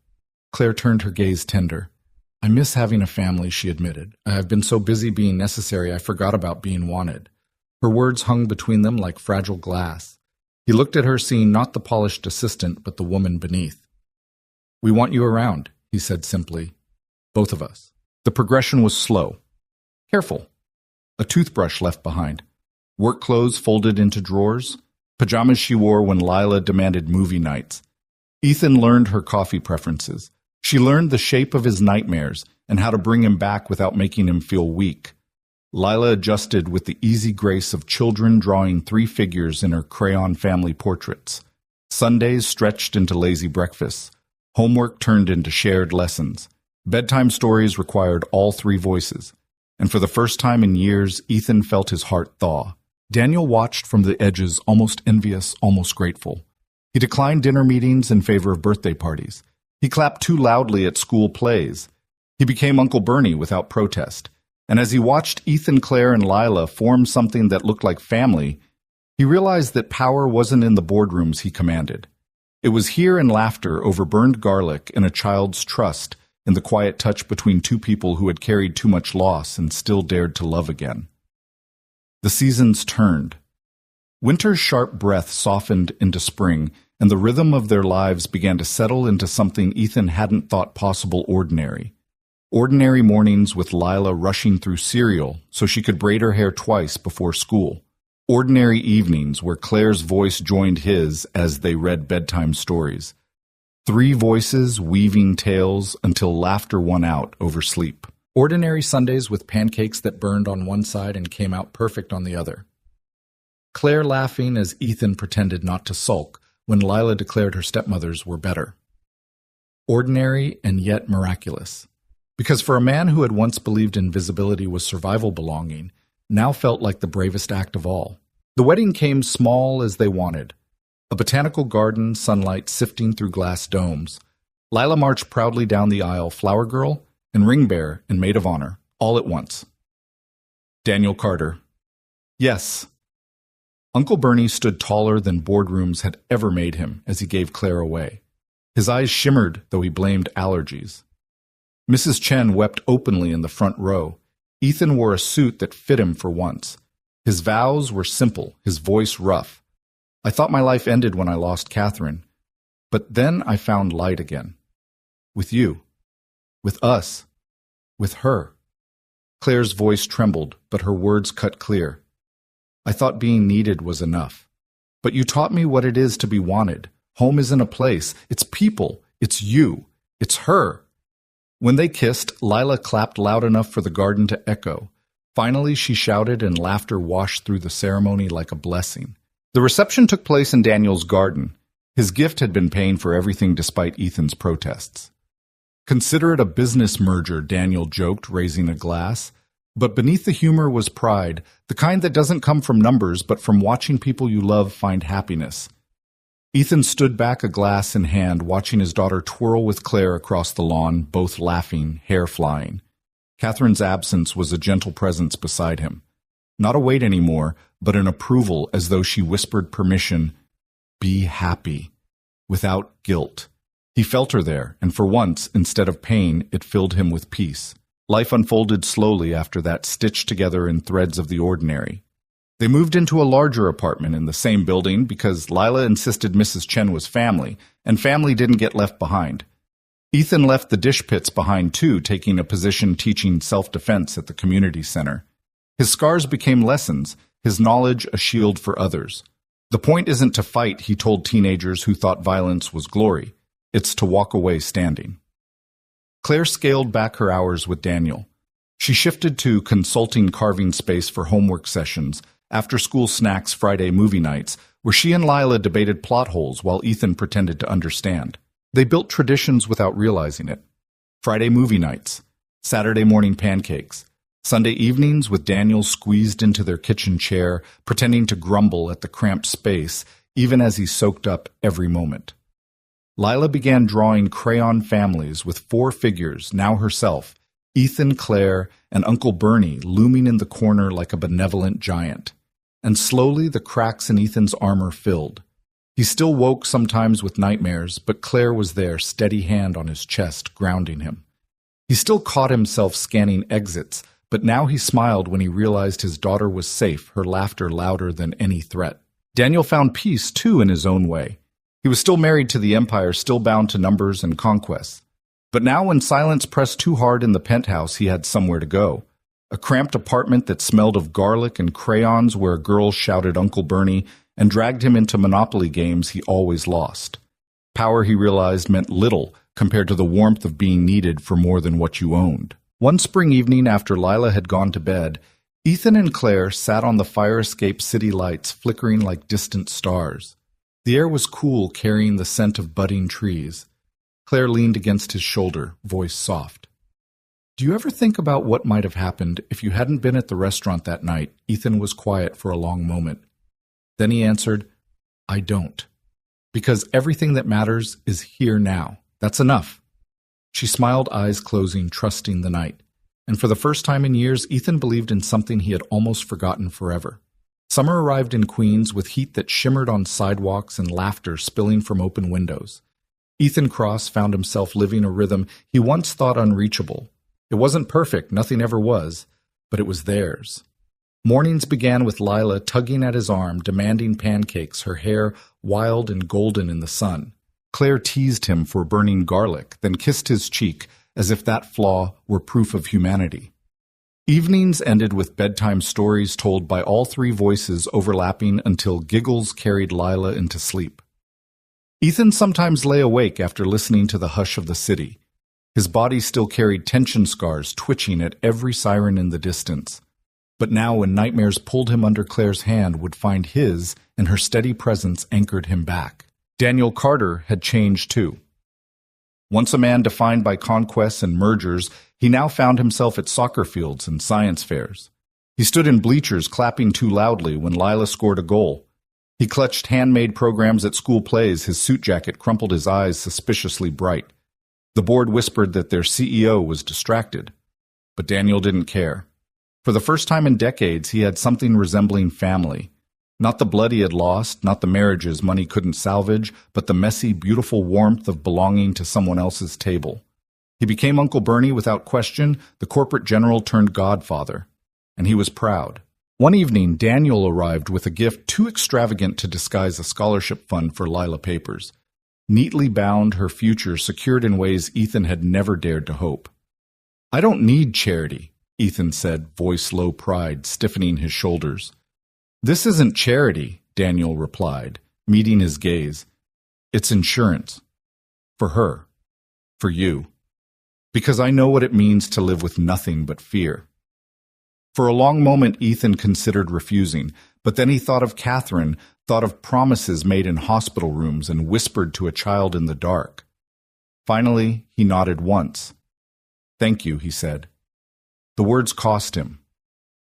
Claire turned her gaze tender. "I miss having a family," she admitted. "I have been so busy being necessary I forgot about being wanted." Her words hung between them like fragile glass. He looked at her, seeing not the polished assistant, but the woman beneath. "We want you around," he said simply. "Both of us." The progression was slow. Careful. A toothbrush left behind. Work clothes folded into drawers. Pajamas she wore when Lila demanded movie nights. Ethan learned her coffee preferences. She learned the shape of his nightmares and how to bring him back without making him feel weak. Lila adjusted with the easy grace of children drawing three figures in her crayon family portraits. Sundays stretched into lazy breakfasts. Homework turned into shared lessons. Bedtime stories required all three voices. And for the first time in years, Ethan felt his heart thaw. Daniel watched from the edges, almost envious, almost grateful. He declined dinner meetings in favor of birthday parties. He clapped too loudly at school plays. He became Uncle Bernie without protest. And as he watched Ethan, Claire, and Lila form something that looked like family, he realized that power wasn't in the boardrooms he commanded. It was here in laughter over burned garlic, in a child's trust, in the quiet touch between two people who had carried too much loss and still dared to love again. The seasons turned. Winter's sharp breath softened into spring, and the rhythm of their lives began to settle into something Ethan hadn't thought possible: ordinary. Ordinary mornings with Lila rushing through cereal so she could braid her hair twice before school. Ordinary evenings where Claire's voice joined his as they read bedtime stories. Three voices weaving tales until laughter won out over sleep. Ordinary Sundays with pancakes that burned on one side and came out perfect on the other. Claire laughing as Ethan pretended not to sulk when Lila declared her stepmothers were better. Ordinary and yet miraculous. Because for a man who had once believed invisibility was survival belonging, now felt like the bravest act of all. The wedding came small as they wanted. A botanical garden, sunlight sifting through glass domes. Lila marched proudly down the aisle, flower girl and ring bearer and maid of honor, all at once. Daniel Carter. Yes. Uncle Bernie stood taller than boardrooms had ever made him as he gave Claire away. His eyes shimmered, though he blamed allergies. Mrs. Chen wept openly in the front row. Ethan wore a suit that fit him for once. His vows were simple, his voice rough. I thought my life ended when I lost Catherine, but then I found light again. With you. With us. With her. Claire's voice trembled, but her words cut clear. I thought being needed was enough. But you taught me what it is to be wanted. Home isn't a place. It's people. It's you. It's her. When they kissed, Lila clapped loud enough for the garden to echo. Finally, she shouted, and laughter washed through the ceremony like a blessing. The reception took place in Daniel's garden. His gift had been paying for everything despite Ethan's protests. Consider it a business merger, Daniel joked, raising a glass. But beneath the humor was pride, the kind that doesn't come from numbers, but from watching people you love find happiness. Ethan stood back, a glass in hand, watching his daughter twirl with Claire across the lawn, both laughing, hair flying. Catherine's absence was a gentle presence beside him. Not a weight anymore, but an approval, as though she whispered permission. Be happy. Without guilt. He felt her there, and for once, instead of pain, it filled him with peace. Life unfolded slowly after that, stitched together in threads of the ordinary. They moved into a larger apartment in the same building because Lila insisted Mrs. Chen was family, and family didn't get left behind. Ethan left the dish pits behind too, taking a position teaching self-defense at the community center. His scars became lessons, his knowledge a shield for others. The point isn't to fight, he told teenagers who thought violence was glory. It's to walk away standing. Claire scaled back her hours with Daniel. She shifted to consulting carving space for homework sessions, after-school snacks Friday movie nights, where she and Lila debated plot holes while Ethan pretended to understand. They built traditions without realizing it. Friday movie nights, Saturday morning pancakes, Sunday evenings with Daniel squeezed into their kitchen chair, pretending to grumble at the cramped space, even as he soaked up every moment. Lila began drawing crayon families with 4 figures, now herself, Ethan, Claire, and Uncle Bernie looming in the corner like a benevolent giant. And slowly the cracks in Ethan's armor filled. He still woke sometimes with nightmares, but Claire was there, steady hand on his chest, grounding him. He still caught himself scanning exits, but now he smiled when he realized his daughter was safe, her laughter louder than any threat. Daniel found peace, too, in his own way. He was still married to the Empire, still bound to numbers and conquests. But now when silence pressed too hard in the penthouse, he had somewhere to go. A cramped apartment that smelled of garlic and crayons where a girl shouted Uncle Bernie and dragged him into Monopoly games he always lost. Power, he realized, meant little compared to the warmth of being needed for more than what you owned. One spring evening after Lila had gone to bed, Ethan and Claire sat on the fire escape city lights flickering like distant stars. The air was cool, carrying the scent of budding trees. Claire leaned against his shoulder, voice soft. "Do you ever think about what might have happened if you hadn't been at the restaurant that night?" Ethan was quiet for a long moment. Then he answered, "I don't. Because everything that matters is here now. That's enough." She smiled, eyes closing, trusting the night. And for the first time in years, Ethan believed in something he had almost forgotten forever. Summer arrived in Queens with heat that shimmered on sidewalks and laughter spilling from open windows. Ethan Cross found himself living a rhythm he once thought unreachable. It wasn't perfect, nothing ever was, but it was theirs. Mornings began with Lila tugging at his arm, demanding pancakes, her hair wild and golden in the sun. Claire teased him for burning garlic, then kissed his cheek as if that flaw were proof of humanity. Evenings ended with bedtime stories told by all 3 voices overlapping until giggles carried Lila into sleep. Ethan sometimes lay awake after listening to the hush of the city. His body still carried tension scars twitching at every siren in the distance. But now when nightmares pulled him under Claire's hand would find his, and her steady presence anchored him back. Daniel Carter had changed too. Once a man defined by conquests and mergers, he now found himself at soccer fields and science fairs. He stood in bleachers clapping too loudly when Lila scored a goal. He clutched handmade programs at school plays, his suit jacket crumpled, his eyes suspiciously bright. The board whispered that their CEO was distracted. But Daniel didn't care. For the first time in decades, he had something resembling family. Not the blood he had lost, not the marriages money couldn't salvage, but the messy, beautiful warmth of belonging to someone else's table. He became Uncle Bernie without question, the corporate general turned godfather. And he was proud. One evening, Daniel arrived with a gift too extravagant to disguise a scholarship fund for Lila Papers. Neatly bound, her future secured in ways Ethan had never dared to hope. "I don't need charity," Ethan said, voice low pride, stiffening his shoulders. "This isn't charity," Daniel replied, meeting his gaze. "It's insurance. For her. For you. Because I know what it means to live with nothing but fear." For a long moment, Ethan considered refusing, but then he thought of Catherine, thought of promises made in hospital rooms and whispered to a child in the dark. Finally, he nodded once. "Thank you," he said. The words cost him,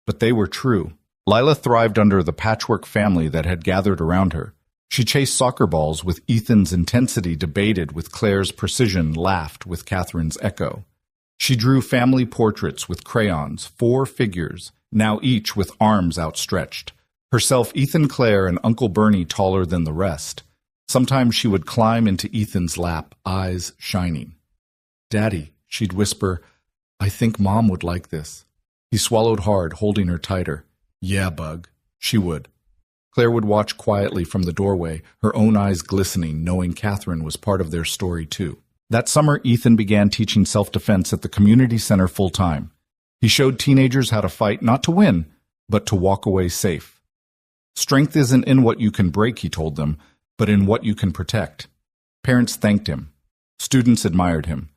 but they were true. Lila thrived under the patchwork family that had gathered around her. She chased soccer balls with Ethan's intensity, debated with Claire's precision, laughed with Catherine's echo. She drew family portraits with crayons, 4 figures, now each with arms outstretched. Herself, Ethan, Claire, and Uncle Bernie taller than the rest. Sometimes she would climb into Ethan's lap, eyes shining. "Daddy," she'd whisper, "I think Mom would like this." He swallowed hard, holding her tighter. "Yeah, bug. She would. Claire would watch quietly from the doorway, her own eyes glistening, knowing Catherine was part of their story too. That summer, Ethan began teaching self-defense at the community center full-time. He showed teenagers how to fight not to win, but to walk away safe. Strength isn't in what you can break, he told them, but in what you can protect. Parents thanked him. Students admired him.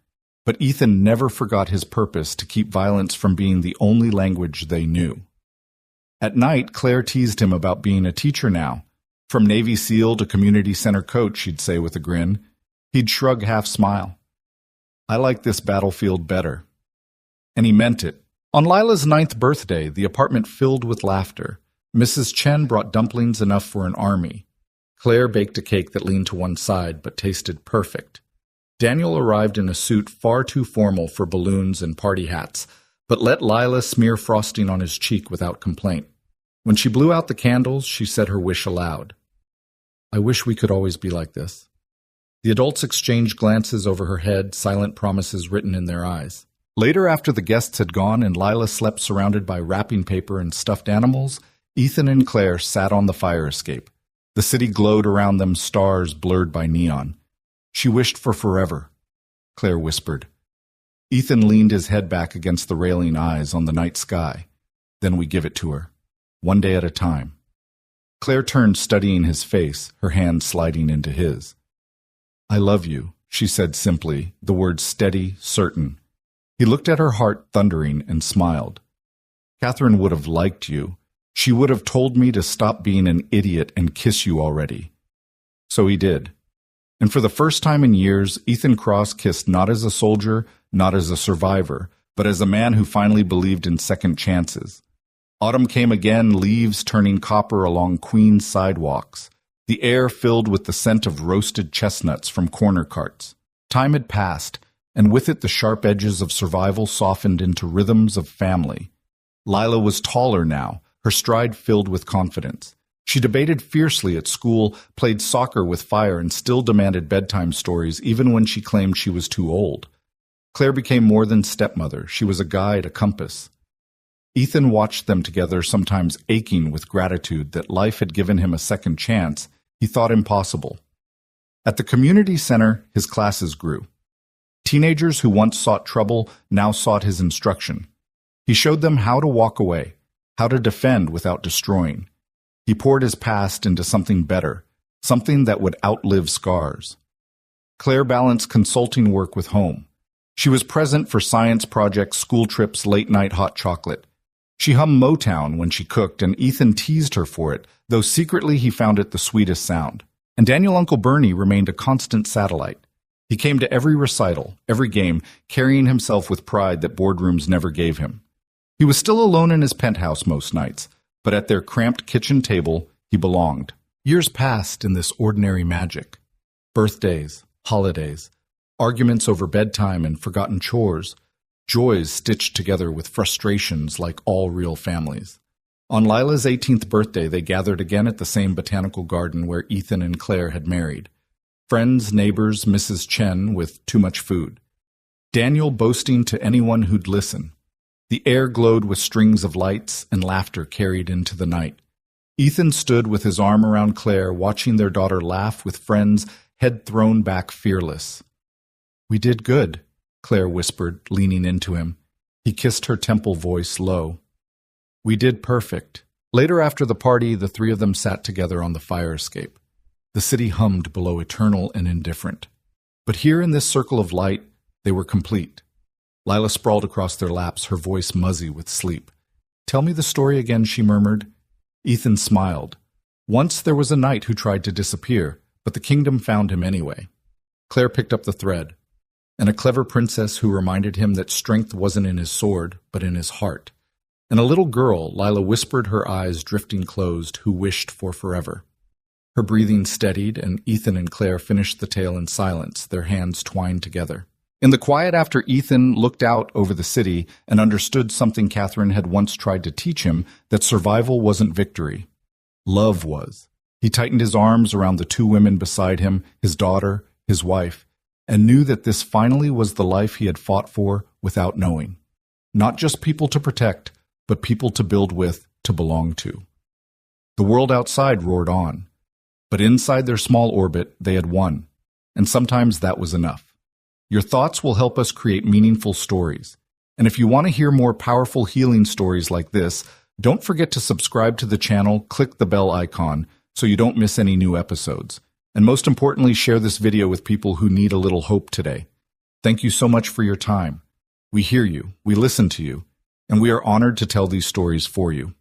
But Ethan never forgot his purpose to keep violence from being the only language they knew. At night, Claire teased him about being a teacher now. From Navy SEAL to community center coach, she'd say with a grin. He'd shrug, half-smile. I like this battlefield better. And he meant it. On Lila's 9th birthday, the apartment filled with laughter. Mrs. Chen brought dumplings enough for an army. Claire baked a cake that leaned to one side but tasted perfect. Daniel arrived in a suit far too formal for balloons and party hats, but let Lila smear frosting on his cheek without complaint. When she blew out the candles, she said her wish aloud. I wish we could always be like this. The adults exchanged glances over her head, silent promises written in their eyes. Later, after the guests had gone and Lila slept surrounded by wrapping paper and stuffed animals, Ethan and Claire sat on the fire escape. The city glowed around them, stars blurred by neon. She wished for forever, Claire whispered. Ethan leaned his head back against the railing, eyes on the night sky. Then we give it to her, one day at a time. Claire turned, studying his face, her hand sliding into his. I love you, she said simply, the words steady, certain. He looked at her heart thundering and smiled. Catherine would have liked you. She would have told me to stop being an idiot and kiss you already. So he did. And for the first time in years, Ethan Cross kissed not as a soldier, not as a survivor, but as a man who finally believed in second chances. Autumn came again, leaves turning copper along Queens sidewalks. The air filled with the scent of roasted chestnuts from corner carts. Time had passed, and with it the sharp edges of survival softened into rhythms of family. Lila was taller now, her stride filled with confidence. She debated fiercely at school, played soccer with fire, and still demanded bedtime stories even when she claimed she was too old. Claire became more than stepmother. She was a guide, a compass. Ethan watched them together, sometimes aching with gratitude that life had given him a second chance he thought impossible. At the community center, his classes grew. Teenagers who once sought trouble now sought his instruction. He showed them how to walk away, how to defend without destroying. He poured his past into something better, something that would outlive scars. Claire balanced consulting work with home. She was present for science projects, school trips, late-night hot chocolate. She hummed Motown when she cooked, and Ethan teased her for it, though secretly he found it the sweetest sound. And Daniel Uncle Bernie remained a constant satellite. He came to every recital, every game, carrying himself with pride that boardrooms never gave him. He was still alone in his penthouse most nights, but at their cramped kitchen table, he belonged. Years passed in this ordinary magic. Birthdays, holidays, arguments over bedtime and forgotten chores, joys stitched together with frustrations like all real families. On Lila's 18th birthday, they gathered again at the same botanical garden where Ethan and Claire had married. Friends, neighbors, Mrs. Chen with too much food. Daniel boasting to anyone who'd listen. The air glowed with strings of lights and laughter carried into the night. Ethan stood with his arm around Claire, watching their daughter laugh with friends, head thrown back fearless. We did good, Claire whispered, leaning into him. He kissed her temple voice low. We did perfect. Later after the party, the three of them sat together on the fire escape. The city hummed below, eternal and indifferent. But here in this circle of light, they were complete. Lila sprawled across their laps, her voice muzzy with sleep. Tell me the story again, she murmured. Ethan smiled. Once there was a knight who tried to disappear, but the kingdom found him anyway. Claire picked up the thread. And a clever princess who reminded him that strength wasn't in his sword, but in his heart. And a little girl, Lila whispered, her eyes drifting closed, who wished for forever. Her breathing steadied, and Ethan and Claire finished the tale in silence, their hands twined together. In the quiet after Ethan looked out over the city and understood something Catherine had once tried to teach him, that survival wasn't victory. Love was. He tightened his arms around the two women beside him, his daughter, his wife, and knew that this finally was the life he had fought for without knowing. Not just people to protect, but people to build with, to belong to. The world outside roared on. But inside their small orbit, they had won. And sometimes that was enough. Your thoughts will help us create meaningful stories. And if you want to hear more powerful healing stories like this, don't forget to subscribe to the channel, click the bell icon so you don't miss any new episodes. And most importantly, share this video with people who need a little hope today. Thank you so much for your time. We hear you, we listen to you, and we are honored to tell these stories for you.